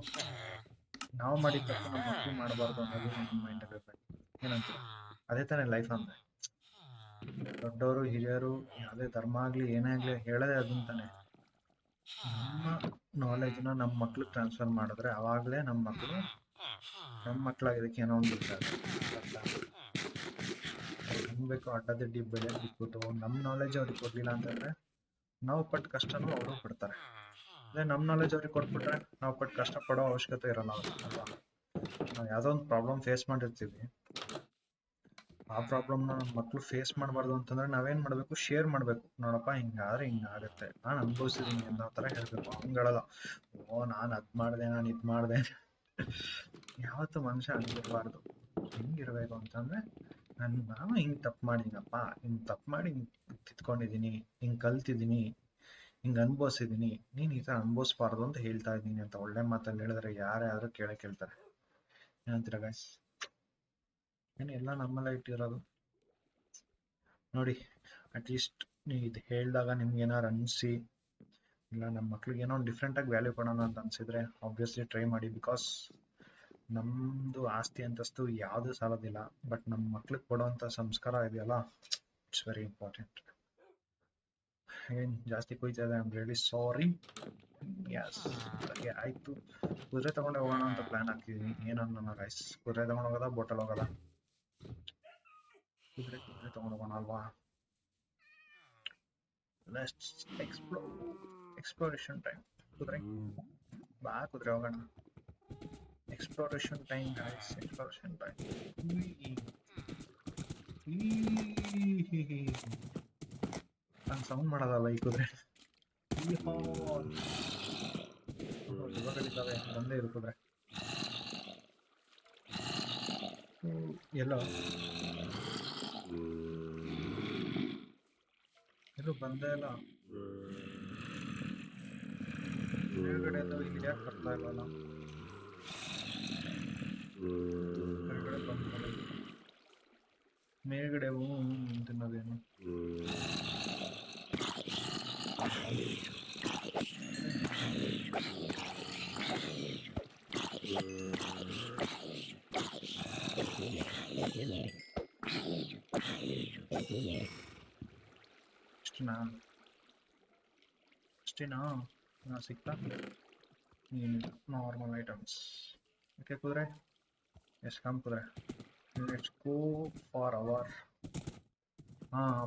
ನಾವು ಮಾಡಿದ ತಪ್ಪು ನಮ್ಮ ಮಕ್ಕಳು ಮಾಡಬಾರ್ದು ಅನ್ನೋದು ನಮ್ಮ ಮೈಂಡಲ್ಲಿ ಇರಬೇಕು. ಏನಂತೀರ? ಅದೇ ತಾನೇ ಲೈಫ್ ಅಂದ್ರೆ. ದೊಡ್ಡವರು ಹಿರಿಯರು ಯಾವುದೇ ಧರ್ಮ ಆಗಲಿ ಏನೇ ಆಗಲಿ ಹೇಳೋದೇ ಅದನ್ನ ತಾನೆ. ನಮ್ಮ ನಾಲೆಜ್ನ ನಮ್ಮ ಮಕ್ಳಿಗೆ ಟ್ರಾನ್ಸ್ಫರ್ ಮಾಡಿದ್ರೆ ಅವಾಗಲೇ ನಮ್ಮ ಮಕ್ಕಳಾಗಿದ್ದಕ್ಕೆ ಏನೋ ಒಂದು ಹೆಂಗ್ ಬೇಕೋ ಅಡ್ಡದಿಡ್ಡಿ ಬೆಳೆಯೋದು ಬಿಟ್ಬಿಟ್ಟು ನಮ್ಮ ನಾಲೆಜ್ ಅವ್ರಿಗೆ ಕೊಡ್ಲಿಲ್ಲ ಅಂತಂದ್ರೆ ನಾವು ಪಟ್ಟು ಕಷ್ಟನೂ ಅವರು ಪಡ್ತಾರೆ. ಅದೇ ನಮ್ಮ ನಾಲೆಜ್ ಅವ್ರಿಗೆ ಕೊಟ್ಬಿಟ್ರೆ ನಾವು ಪಟ್ಟು ಕಷ್ಟ ಪಡೋ ಅವಶ್ಯಕತೆ ಇರಲ್ಲ ಅಲ್ವಾ? ನಾವು ಯಾವುದೋ ಒಂದು ಪ್ರಾಬ್ಲಮ್ ಫೇಸ್ ಮಾಡಿರ್ತೀವಿ, ಆ ಪ್ರಾಬ್ಲಮ್ನ ನಮ್ಮ ಮಕ್ಳು ಫೇಸ್ ಮಾಡಬಾರ್ದು ಅಂತಂದ್ರೆ ನಾವೇನ್ ಮಾಡ್ಬೇಕು? ಶೇರ್ ಮಾಡ್ಬೇಕು. ನೋಡಪ್ಪ ಹಿಂಗಾದ್ರೆ ಹಿಂಗಾಗತ್ತೆ, ನಾನು ಅನುಭವಿಸಿದೀನಿ ಅನ್ನೋ ಥರ ಹೇಳ್ಬೇಕು. ಹಂಗಳಲ್ಲ, ಓ ನಾನು ಅದ್ ಮಾಡಿದೆ, ನಾನು ಇದ್ ಮಾಡಿದೆ. ಯಾವತ್ತು ಮನುಷ್ಯ ಹಂಗಿರ್ಬಾರ್ದು. ಹೆಂಗಿರ್ಬೇಕು ಅಂತಂದ್ರೆ ನಾನು ಹಿಂಗ್ ತಪ್ಪು ಮಾಡಿದೀನಪ್ಪ, ಹಿಂಗ್ ತಪ್ಪು ಮಾಡಿ ಹಿಂಗ್ ಕಿತ್ಕೊಂಡಿದೀನಿ, ಹಿಂಗ್ ಕಲ್ತಿದ್ದೀನಿ, ಹಿಂಗ್ ಅನುಭವಿಸಿದೀನಿ, ನೀನ್ ಈ ಥರ ಅನುಭವಿಸ್ಬಾರ್ದು ಅಂತ ಹೇಳ್ತಾ ಇದ್ದೀನಿ ಅಂತ ಒಳ್ಳೆ ಮಾತಲ್ಲಿ ಹೇಳಿದ್ರೆ ಯಾರೇ ಆದ್ರೂ ಕೇಳ್ತಾರೆ. ಏನಂತೀರ ಗೈಸ್? ಏನು ಎಲ್ಲ ನಮ್ಮಲ್ಲೇ ಇಟ್ಟಿರೋದು ನೋಡಿ. ಅಟ್ಲೀಸ್ಟ್ ನೀವು ಇದು ಹೇಳಿದಾಗ ನಿಮ್ಗೆ ಏನಾರು ಅನಿಸಿ ಇಲ್ಲ ನಮ್ಮ ಮಕ್ಳಿಗೆ ಏನೋ ಡಿಫ್ರೆಂಟ್ ಆಗಿ ವ್ಯಾಲ್ಯೂ ಕೊಡೋಣ ಅಂತ ಅನ್ಸಿದ್ರೆ ಆಬ್ವಿಯಸ್ಲಿ ಟ್ರೈ ಮಾಡಿ. ಬಿಕಾಸ್ ನಮ್ದು ಆಸ್ತಿ ಅಂತಸ್ತು ಯಾವುದು ಸಾಲೋದಿಲ್ಲ, ಬಟ್ ನಮ್ಮ ಮಕ್ಳಿಗೆ ಕೊಡೋಂಥ ಸಂಸ್ಕಾರ ಇದೆಯಲ್ಲ, ಇಟ್ಸ್ ವೆರಿ ಇಂಪಾರ್ಟೆಂಟ್. ಏನ್ ಜಾಸ್ತಿ ಕುಯ್ತಾ ಇದೆ, I am really sorry. Yes, ಆಯ್ತು. ಕುದುರೆ ತಗೊಂಡು ಹೋಗೋಣ ಅಂತ ಪ್ಲಾನ್ ಹಾಕಿದೀನಿ. ಏನನ್ನ ಗೈಸ್, ಕುದುರೆ ತಗೊಂಡು ಹೋಗೋದಾ ಬೋಟಲ್ಲಿ ಹೋಗೋದಾ? ಕುದುರೆ ತಗೊಂಡು ಹೋಗೋಣ ಅಲ್ವಾ? Let's exploration time. ಕುದುರೆ ಬಾ, ಕುದುರೆ ಹೋಗೋಣ. Exploration time guys, exploration time. ನಾನು ಸೌಂಡ್ ಮಾಡೋದಲ್ಲ ಈ ಕುದುರೆ. ಇವಾಗಲಿದ್ದಾವೆ, ಬಂದೇ ಇರು ಕುದುರೆ. ಎಲ್ಲೋ ಬಂದೇ ಇಲ್ಲ. ಮೇಲ್ಗಡೆ ಇಲ್ಲಿ ಯಾಕೆ ಬರ್ತಾ ಇಲ್ವಲ್ಲ? ಮೇಲ್ಗಡೆ ಬಂದ್ಮೇಲೆ ಮೇಲ್ಗಡೆ ತಿನ್ನೋದೇನು? ಅಷ್ಟೇನಾ ಸಿಕ್ತಾ? ಏನಿಲ್ಲ, ನಾರ್ಮಲ್ ಐಟಮ್ಸ್. ಓಕೆ ಕುದುರೆ, ಎಷ್ಟು ಕಮ್ ಕುದುರೆ, let's go for our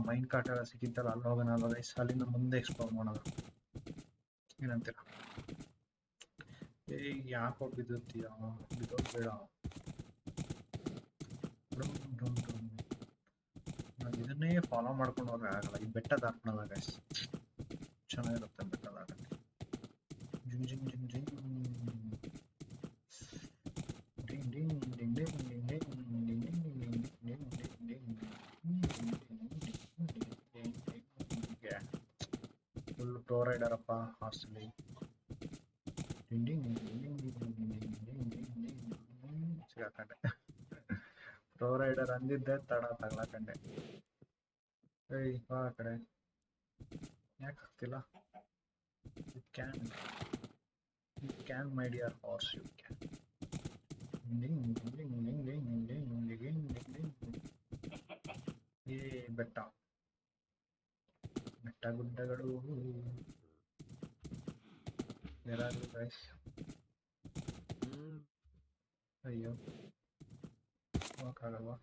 mine cart ಎಲ್ಲ ಸಿಕ್ಕಿತ್ತಲ್ಲ, ಅಲ್ಲಿ ಹೋಗೋಣ ಅಲ್ವಾ ಗೈಸ್? ಅಲ್ಲಿಂದ ಮುಂದೆ ಎಕ್ಸ್ಪ್ಲೋರ್ ಮಾಡೋಣ. ಏನಂತೀರ? ಯಾಕೆ ಹೋಗಿ ಬಿದ್ದೋಗ್ತೀಯ? ಬಿದ್ದೋಗ್ ಬೇಡ. ನಾವು ಇದನ್ನೇ ಫಾಲೋ ಮಾಡ್ಕೊಂಡು ಹೋದ್ರೆ ಆಗಲ್ಲ. ಈ ಬೆಟ್ಟ ದಾಟ್ಕೊಳ್ಳೋಣ ಗೈಸ್, ಚೆನ್ನಾಗಿರುತ್ತೆ ಬೆಟ್ಟ ದಾಟಕ್ಕೆ. ಜಿಂಗ್ ಜಿಂಗ್ ಜಿಂಗ್ ಜಿಂಗ್ ಡಿಂಗ್ ಡಿಂಗ್ ಡಿಂಗ್ ಡಿಂಗ್ ಡಿಂಗ್ ಡಿಂಗ್ ಡಿಂಗ್ ಡಿಂಗ್ ಡಿಂಗ್ ಡಿಂಗ್. ಫುಲ್ ಪ್ರೋ ರೈಡರ್ ಅಪ್ಪ ಹಾರ್ಸಲ್ಲಿ. ಡಿಂಗ್ ಡಿಂಗ್ ಡಿಂಗ್ ಡಿಂಗ್ ಡಿಂಗ್ ಡಿಂಗ್ ಸಿಗಾಕೊಂಡೆ. ಪ್ರೋ ರೈಡರ್ ಅಂದಿದ್ದೆ ತಗೊಳಕಂಡೆ. ಏಯ್ ಬಾ ಆ ಕಡೆ. ಯಾಕೆ ಆಗ್ತಿಲ್ಲ? You can my dear horse, you can. Ding ding ding ding ding ding ding ding. ಬೆಟ್ಟ ಗುಡ್ಡಗಳು. ಯಾರಾದ್ರೂ ಗೈಸ್? ಅಯ್ಯೋ ಹೋಗಕ್ಕಾಗಲ್ವಾ?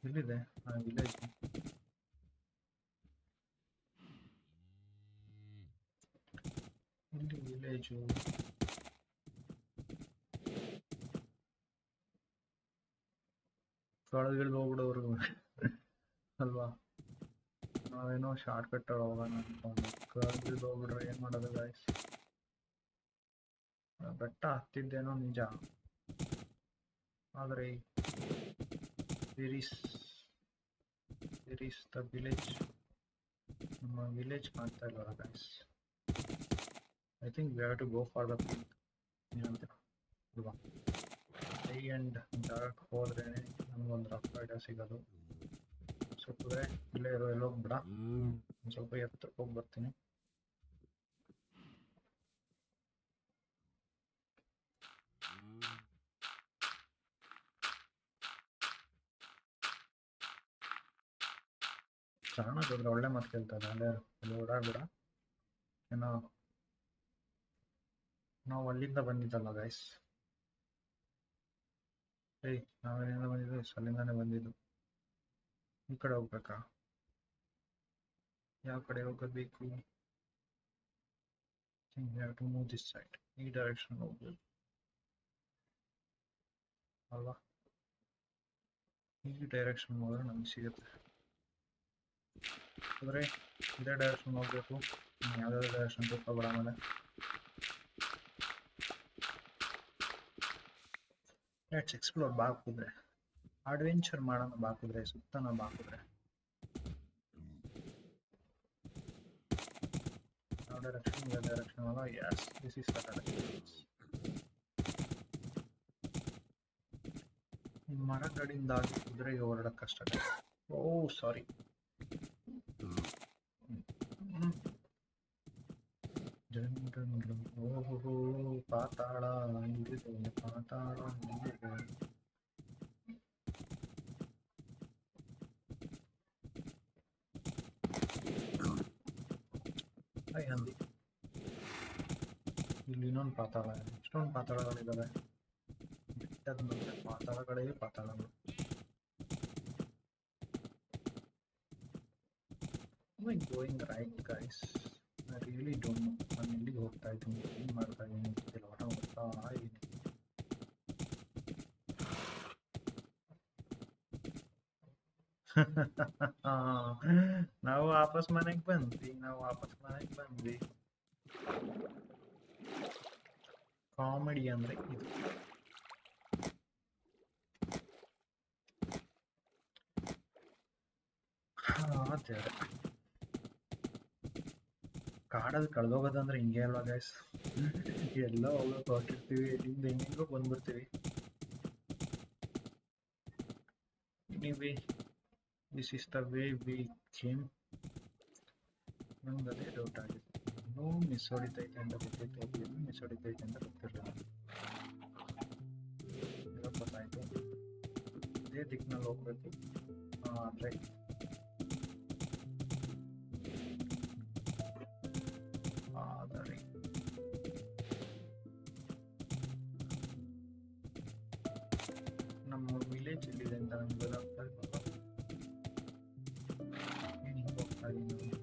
ಎಲ್ಲಿದೆ ಆ ವಿಲೇಜ್? ಇಲ್ಲಿ ವಿಲೇಜು ಕಾಡುಗಳಿಗೆ ಹೋಗ್ಬಿಡೋರು ಅಲ್ವಾ? ನಾವೇನೋ ಶಾರ್ಟ್ ಕಟ್ ಹೋಗೋಣ ಅನ್ಕೊಂಡು ಕಾಡುಗಳಿಗೆ ಹೋಗ್ಬಿಟ್ರೆ ಏನ್ ಮಾಡೋದು ಗಾಯ್ಸ್? ಬೆಟ್ಟ ಹತ್ತಿದ್ದೇನೋ ನಿಜ, ಆದರೆ ವೇರ್ ಇಸ್ ದ ವಿಲೇಜ್? ನಮ್ಮ ವಿಲೇಜ್ ಕಾಣ್ತಾ ಇಲ್ವಲ್ಲ guys? I think we have to go for the peak. ಏನಂತೀರ ಅಲ್ವಾ? ಹೈ ಅಂಡ್ ಡೈರೆಕ್ಟ್ ಹೋದ್ರೆ ನಮ್ಗೊಂದು ರಫ್ ಐಡಿಯಾ ಸಿಗೋದು. ಸೊ ಕುದುರೆ ಇಲ್ಲೇ ಇರೋ, ಎಲ್ಲೋಗ್ಬಿಡ, ಒಂದು ಸ್ವಲ್ಪ ಎತ್ತರಕ್ಕೆ ಹೋಗಿ ಬರ್ತೀನಿ. ಚೆನ್ನಾಗೋದ್ರೆ ಒಳ್ಳೆ ಮಾತು ಕೇಳ್ತದೆ. ಅಲ್ಲೇ ಅಲ್ಲಿ ಓಡಾಡ್ಬಿಡ. ಏನೋ ನಾವು ಅಲ್ಲಿಂದ ಬಂದಿದ್ದಲ್ಲ ಗೈಸ್. ನಾವೆಲ್ಲಿಂದ ಬಂದಿದ್ದು? ಅಲ್ಲಿಂದಾನೆ ಬಂದಿದ್ದು. ಈ ಕಡೆ ಹೋಗ್ಬೇಕಾ? ಯಾವ ಕಡೆ ಹೋಗಬೇಕು? To move this side. ಈ ಡೈರೆಕ್ಷನ್ ಹೋಗ್ಬೇಕು ಅಲ್ವಾ? ಈ ಡೈರೆಕ್ಷನ್ ಹೋದ್ರೆ ನಮ್ಗೆ ಸಿಗುತ್ತೆ. ಆದರೆ ಇದೇ ಡೈರೆಕ್ಷನ್ ಹೋಗ್ಬೇಕು, ಯಾವುದಾದ್ರು ಡೈರೆಕ್ಷನ್ ತಗೋಬೇಡ. ಆಮೇಲೆ ಲೆಟ್ಸ್ ಎಕ್ಸ್ಪ್ಲೋರ್. ಬಾಕುದ್ರೆ ಅಡ್ವೆಂಚರ್ ಮಾಡೋಣ, ಬಾಕುದ್ರೆ ಸುತ್ತನ, ಬಾಕುದ್ರೆ ಯಾವ ಡೈರೆಕ್ಷನ್? ಯಾವ ಡೈರೆಕ್ಷನ್ ಅಲ್ಲ? Yes, this is the direction. ಈ ಮರಗಳಿಂದಾಗಿ ಕುದುರೆಗೆ ಹೊರಡಕ್ಕೆ ಕಷ್ಟ. ಓ ಸಾರಿ. ಓಹೋ, ಪಾತಾಳ ಇಲ್ಲಿದೆ, ಪಾತಾಳ ಇಲ್ಲಿದೆ. ಹಂದಿ. ಇಲ್ಲಿ ಇನ್ನೊಂದು ಪಾತಾಳ. ಎಷ್ಟೊಂದು ಪಾತಾಳಗಳಿದ್ದಾವೆ. ಬೆಟ್ಟದ ಮೇಲೆ ಪಾತಾಳಗಳೇ ಪಾತಾಳಗಳು. Going right guys? I really don't know ನಾನು ಎಲ್ಲಿಗೆ ಹೋಗ್ತಾ ಇದ್ದೀನಿ, ಏನು ಮಾಡ್ತಾ ಇದ್ದೀನಿ ಗೊತ್ತಿಲ್ಲ. ಹೊರ ಹೋಗ್ತಾ ಇದ್ದೀನಿ. ನಾವು ವಾಪಸ್ ಮನೆಗೆ ಬಂದ್ವಿ. ಕಾಮಿಡಿ ಅಂದ್ರೆ ಇದು. ಕಾಡಲ್ಲಿ ಕಳೆದೋಗೋದಂದ್ರೆ ಹಿಂಗೆ ಅಲ್ವಾ ಗೈಸ್? ಎಲ್ಲ ಹೋಗೋಕೆ ಹೊರಟಿರ್ತೀವಿ, ಇಲ್ಲಿಂದ ಹೆಂಗೋ ಬಂದ್ಬಿಡ್ತೀವಿ. Anyway, this is the way we came. ನಂಗೆ ಅದೇ ಡೌಟ್ ಆಗಿದೆ, ಇನ್ನೂ ಮಿಸ್ ಹೊಡಿತೈತೆ ಅಂತ ಗೊತ್ತಿತ್ತು, ಇನ್ನೂ ಮಿಸ್ ಹೊಡಿತೈತೆ ಅಂತ ಗೊತ್ತಿರಲಿಲ್ಲ. ಇವಾಗ ಗೊತ್ತಾಯ್ತು, ಇದೇ ದಿಕ್ಕಿನಲ್ಲಿ ಹೋಗ್ಬೇಕು. ಆದರೆ ನಮ್ಮ ವಿಲೇಜ್ ಎಲ್ಲಿದೆ ಅಂತ ನಮ್ಗೆ ಗೊತ್ತಾಗ್ತಾ ಇಲ್ವಲ್ಲ. ಏನು ಹಿಂಗೆ ಹೋಗ್ತಾ ಇದ್ದೀನಿ ನಾನು?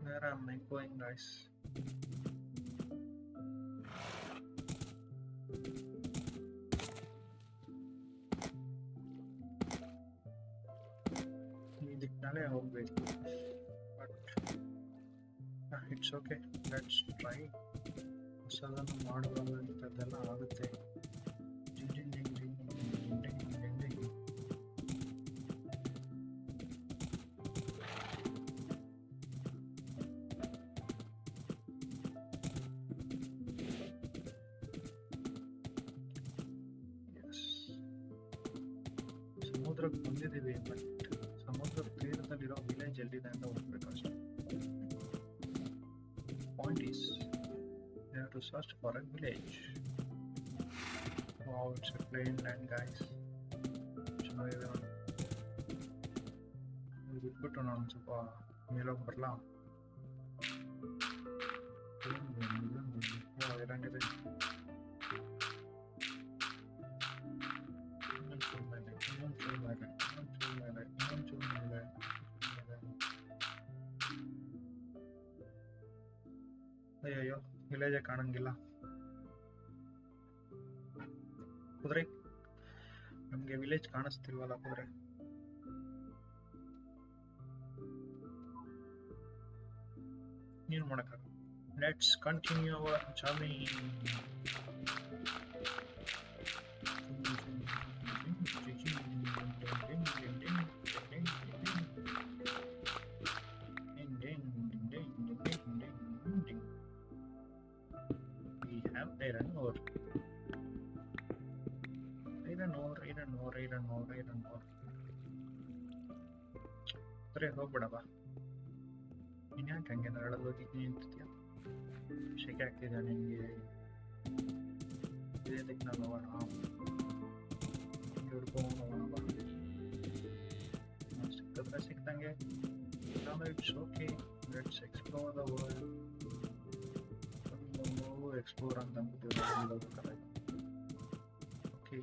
Where am I going, guys? ಈ ದಿಕ್ಕಿನಲ್ಲೇ ಹೋಗ್ಬೇಕು, but it's okay, let's try. ಹೊಸದನ್ನು ಮಾಡುವಾಗ ಇಂಥದ್ದೆಲ್ಲ ಆಗುತ್ತೆ. ಸಮುದ್ರಕ್ಕೆ ಬಂದಿದ್ದೀವಿ, ಬಟ್ ಸಮುದ್ರ ತೀರದಲ್ಲಿರೋ ವಿಲೇಜ್ ಎಲ್ಲಿದೆ ಅಂತ ಹೋಗ್ಬೇಕು ಅಷ್ಟೇ. Point is we have to search for a village. Wow, it's a plain land, guys. ಚೆನ್ನಾಗಿದೆ ನೋಡಿ. ಬಿಟ್ಬಿಟ್ಟು ನಾನು ಸ್ವಲ್ಪ ಮೇಲೋಗಿ ಬರಲಾ? ಐರನ್ ಇದೆ. ಅಯ್ಯಯ್ಯೋ, ವಿಲೇಜೇ ಕಾಣಂಗಿಲ್ಲ. ಕುದುರೆ, ನಮ್ಗೆ ವಿಲೇಜ್ ಕಾಣಿಸ್ತಿಲ್ವಲ್ಲ ಕುದುರೆ. ಏನು ಮಾಡಕ್ಕಾಗ. Let's continue our journey. We have iron ore. Iron ore, iron ore, iron ore, iron ore. ಸರಿ ಹೋಗ್ಬಿಡಪ್ಪ. ಇನ್ಯಾಕೆ ಹಂಗೆ ನರಳೋಗಿ ನಿಂತಿದ್ಯಾ? ಶೆಕೆ ಆಗ್ತಿದೆ ನಿಮಗೆ? ಇದಕ್ಕೆ ನಾನು ಹೋಗೋಣ, ಹಿಡ್ಕೊಂಡು ಹೋಗೋಣ. ಸಿಕ್ಕಿದ್ರೆ ಸಿಕ್ತಂಗೆ. It's okay, let's explore the world. Explore ಅಂತ ಅಂದ್ಬಿಟ್ಟು okay.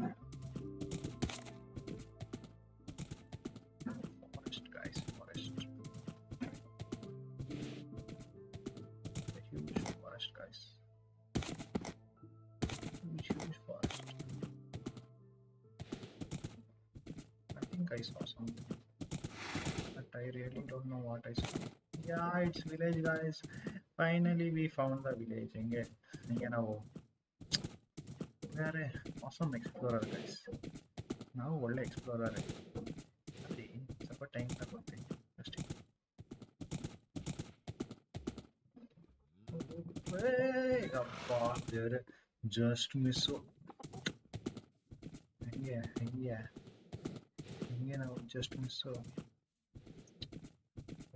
Forest guys, forest. Huge forest, guys. Huge forest. I think I saw something, but I really don't know what I saw. Yeah, it's village, guys. Finally, we found the village. ಹಿಂಗೆ ನಾವು ಬೇರೆ awesome explorer, guys. ನಾವು ಒಳ್ಳೆ ಎಕ್ಸ್ಪ್ಲೋರರ್. ಅದೇ ಸ್ವಲ್ಪ ಟೈಮ್ ತಗೊಳ್ತೀವಿ ಅಷ್ಟೇ. ಅಪ್ಪಾ ದೇವ್ರೆ, ಜಸ್ಟ್ ಮಿಸ್ಸು. ಹೆಂಗೆ ನಾವು just miss.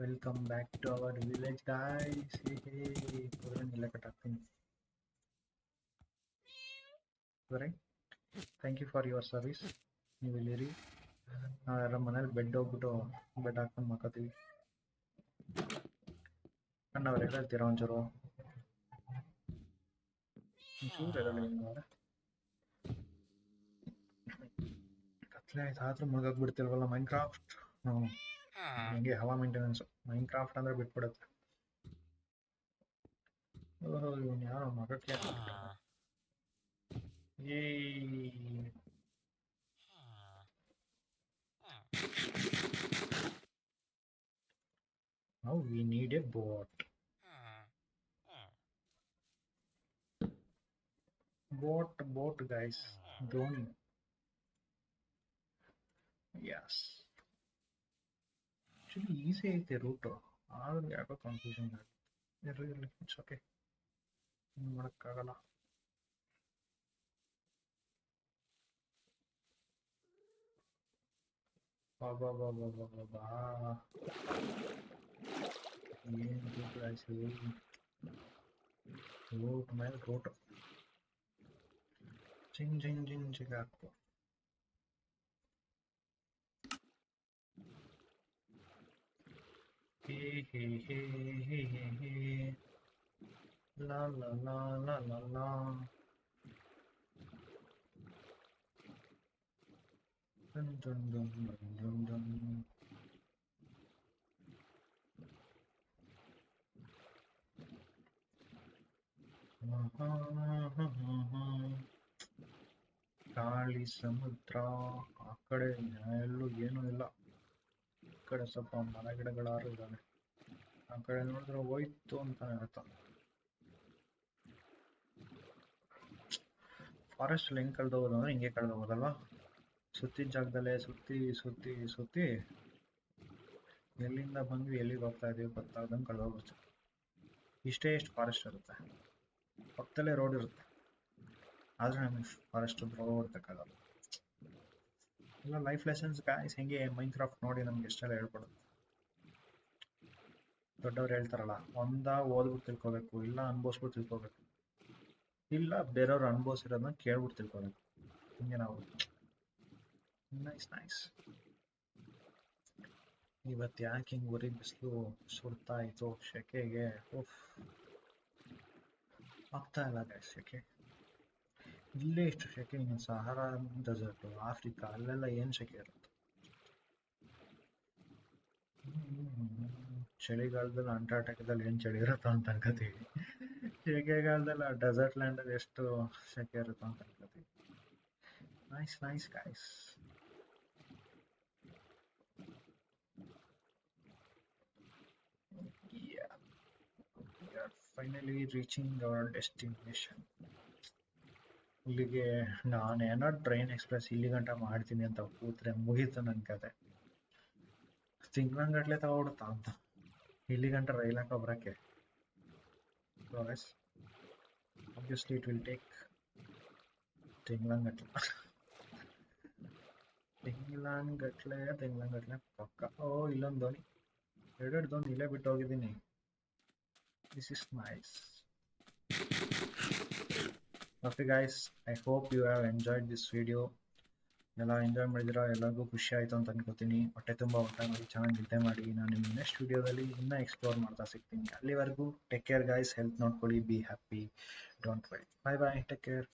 Welcome back to our village guys. ಕುದುರೆನೆಲ್ಲ ಕಟ್ಟಾಕ್ತೀನಿ. ಕುದುರೆ, thank you for your service. ನೀವು ಇಲ್ಲಿರಿ, ನಾವೆಲ್ಲ ಮನೇಲಿ ಬೆಡ್ ಹೋಗ್ಬಿಟ್ಟು ಬೆಡ್ ಹಾಕೊಂಡು ಮಕ್ಕತ್ತೀವಿ. ನನ್ನವ್ರು ಹೇಳ್ತೀರಾ ಒಂಚೂರು? ಕತ್ಲೆ ಆಯ್ತು, ಆದ್ರೂ ಮುಳುಗೋಗ್ ಬಿಡ್ತಿಲ್ವಲ್ಲ ಮೈನ್ ಕ್ರಾಫ್ಟ್. ಹಿಂಗೆ ಹವಾ ಮೇಂಟೆನೆನ್ಸ್. ಮೈನ್ ಕ್ರಾಫ್ಟ್ ಅಂದ್ರೆ ಬಿಟ್ಬಿಡುತ್ತೆ. ಓಹೋ, ಇವನ್ ಯಾರೋ ಮಗಕ್ಕೆ Now we need a boat. Boat guys. Dhoni. Yes. Actually easy ಐತೆ ರೂಟ್, ಆದ್ರೂ ಯಾಕೋ ಕನ್ಫ್ಯೂಷನ್ ಆಗುತ್ತೆ. ಇರ್ಲಿ, ಇಟ್ಸ್ ಓಕೆ, ಏನು ಮಾಡೋಕ್ಕಾಗಲ್ಲ. ಏನು ರೂಟ್ ಗೈಸ್, ರೂಟ್ ಮೇಲೆ ರೂಟ್. ಜಿಂಗ್ ಹಾಕು. ಹೇ ಲಾ ಲಾ ಲಾ ಲಾ ಲಾ ಲಾ. Dun dun dun dun dun dun. ಗಾಳಿ ಸಮುದ್ರ. ಆ ಕಡೆ ಎಲ್ಲೂ ಏನೂ ಇಲ್ಲ. ಈ ಕಡೆ ಸ್ವಲ್ಪ ಮರ ಗಿಡಗಳಾರು ಇದ್ದಾವೆ. ಆ ಕಡೆ ನೋಡಿದ್ರೆ ಹೋಯ್ತು ಅಂತ ಅರ್ಥ. ಫಾರೆಸ್ಟ್ ಹೆಂಗ್ ಕಳ್ದೋಗೋದು ಅಂದ್ರೆ ಹಿಂಗೆ ಕಳ್ದೋಗೋದಲ್ವಾ? ಸುತ್ತಿದ ಜಾಗದಲ್ಲೇ ಸುತ್ತಿ ಎಲ್ಲಿಂದ ಬಂದ್ವಿ ಎಲ್ಲಿಗೆ ಹೋಗ್ತಾ ಇದೀವಿ ಗೊತ್ತಾಗ್ದಂಗೆ ಕಳ್ದೋಗುತ್ತೆ. ಇಷ್ಟೇ ಎಷ್ಟು ಫಾರೆಸ್ಟ್ ಇರುತ್ತೆ, ಪಕ್ಕದಲ್ಲೇ ರೋಡ್ ಇರುತ್ತೆ, ಆದ್ರೆ ನಮಗೆ ಫಾರೆಸ್ಟ್ ಹೋಗ್ತಕ್ಕಾಗಲ್ಲ. ಎಲ್ಲ ಲೈಫ್ ಲೆಸನ್ಸ್ ಗಾಯ್ಸ್. ಹೆಂಗೆ ಮೈನ್ ಕ್ರಾಫ್ಟ್ ನೋಡಿ ನಮ್ಗೆ ಎಷ್ಟೆಲ್ಲ ಹೇಳ್ಕೊಡುತ್ತೆ. ದೊಡ್ಡವ್ರು ಹೇಳ್ತಾರಲ್ಲ, ಒಂದ ಓದ್ಬಿಟ್ಟು ತಿಳ್ಕೊಬೇಕು, ಇಲ್ಲ ಅನ್ಭವಿಸ್ಬಿಟ್ಟು ತಿಳ್ಕೊಬೇಕು, ಇಲ್ಲ ಬೇರೆಯವ್ರು ಅನ್ಭವಿಸಿರೋದನ್ನ ಕೇಳ್ಬಿಟ್ಟು ತಿಳ್ಕೊಬೇಕು. ಹಿಂಗೆ ನಾವು ನೈಸ್ ಇವತ್ತು ಯಾಕೆ ಹಿಂಗೆ ಉರಿ ಬಿಸಿಲು ಸುಡ್ತಾ ಇತ್ತು ಸೆಕೆಗೆ ಉಫ್ ಆಗ್ತಾ ಇಲ್ಲ ಗೈಸ್ ಸೆಕೆ. ಇಲ್ಲೇ ಇಷ್ಟು ಸೆಕೆ, ಇನ್ನು ಸಹಾರಾ ಡೆಸರ್ಟು ಆಫ್ರಿಕಾ ಅಲ್ಲೆಲ್ಲ ಏನು ಸೆಕೆ ಇರುತ್ತೆ. ಚಳಿಗಾಲದಲ್ಲಿ ಅಂಟಾರ್ಟಿಕಾದಲ್ಲಿ ಏನು ಚಳಿ ಇರುತ್ತೋ ಅಂತ ಅನ್ಕೋತೀವಿ, ಸೆಕೆಗಾಲದಲ್ಲಿ ಡೆಸರ್ಟ್ ಲ್ಯಾಂಡಲ್ಲಿ ಎಷ್ಟು ಸೆಕೆ ಇರುತ್ತೋ ಅಂತ ಅನ್ಕೋತೀವಿ. Nice nice guys. Yeah, we are finally reaching our destination. ಇಲ್ಲಿಗೆ ನಾನೇನೋ ಟ್ರೈನ್ ಎಕ್ಸ್ಪ್ರೆಸ್ ಇಲ್ಲಿ ಗಂಟ ಮಾಡ್ತೀನಿ ಅಂತ ಕೂತ್ರೆ ಮುಗೀತು ನನ್ನ ಕತೆ. ತಿಂಗಳಂಗಟ್ಲೆ ತಗೊಬಿಡುತ್ತಾ ಅಂತ ಇಲ್ಲಿ ಗಂಟ ರೈಲ್ ಹಾಕೋ ಬರೋಕ್ಕೆ. Obviously it will take ತಿಂಗಳಂಗಟ್ಲೆ ತಿಂಗಳಂಗಟ್ಲೆ ಪಕ್ಕ. ಓ ಇಲ್ಲೊಂದು ಧೋನಿ, ಎರಡೆರಡು ಧೋನಿ ಇಲ್ಲೇ ಬಿಟ್ಟು ಹೋಗಿದ್ದೀನಿ. This is nice. Okay guys, I hope you have enjoyed this video. ಎಲ್ಲ ಎಂಜಾಯ್ ಮಾಡಿದಿರಾ, ಎಲ್ಲರಿಗೂ ಖುಷಿ ಆಯಿತು ಅಂತ ಅನ್ಕೋತೀನಿ. ಹೊಟ್ಟೆ ತುಂಬ ಊಟ ಮಾಡಿ ಚೆನ್ನಾಗಿ ನಿದ್ದೆ ಮಾಡಿ. ನಾನು ನಿಮ್ಮ ನೆಕ್ಸ್ಟ್ ವಿಡಿಯೋದಲ್ಲಿ ಇನ್ನೂ ಎಕ್ಸ್ಪ್ಲೋರ್ ಮಾಡ್ತಾ ಸಿಗ್ತೀನಿ. ಅಲ್ಲಿವರೆಗೂ ಟೇಕ್ ಕೇರ್ ಗೈಸ್, ಹೆಲ್ತ್ ನೋಡ್ಕೊಳ್ಳಿ, be happy, don't worry. Bye bye, take care.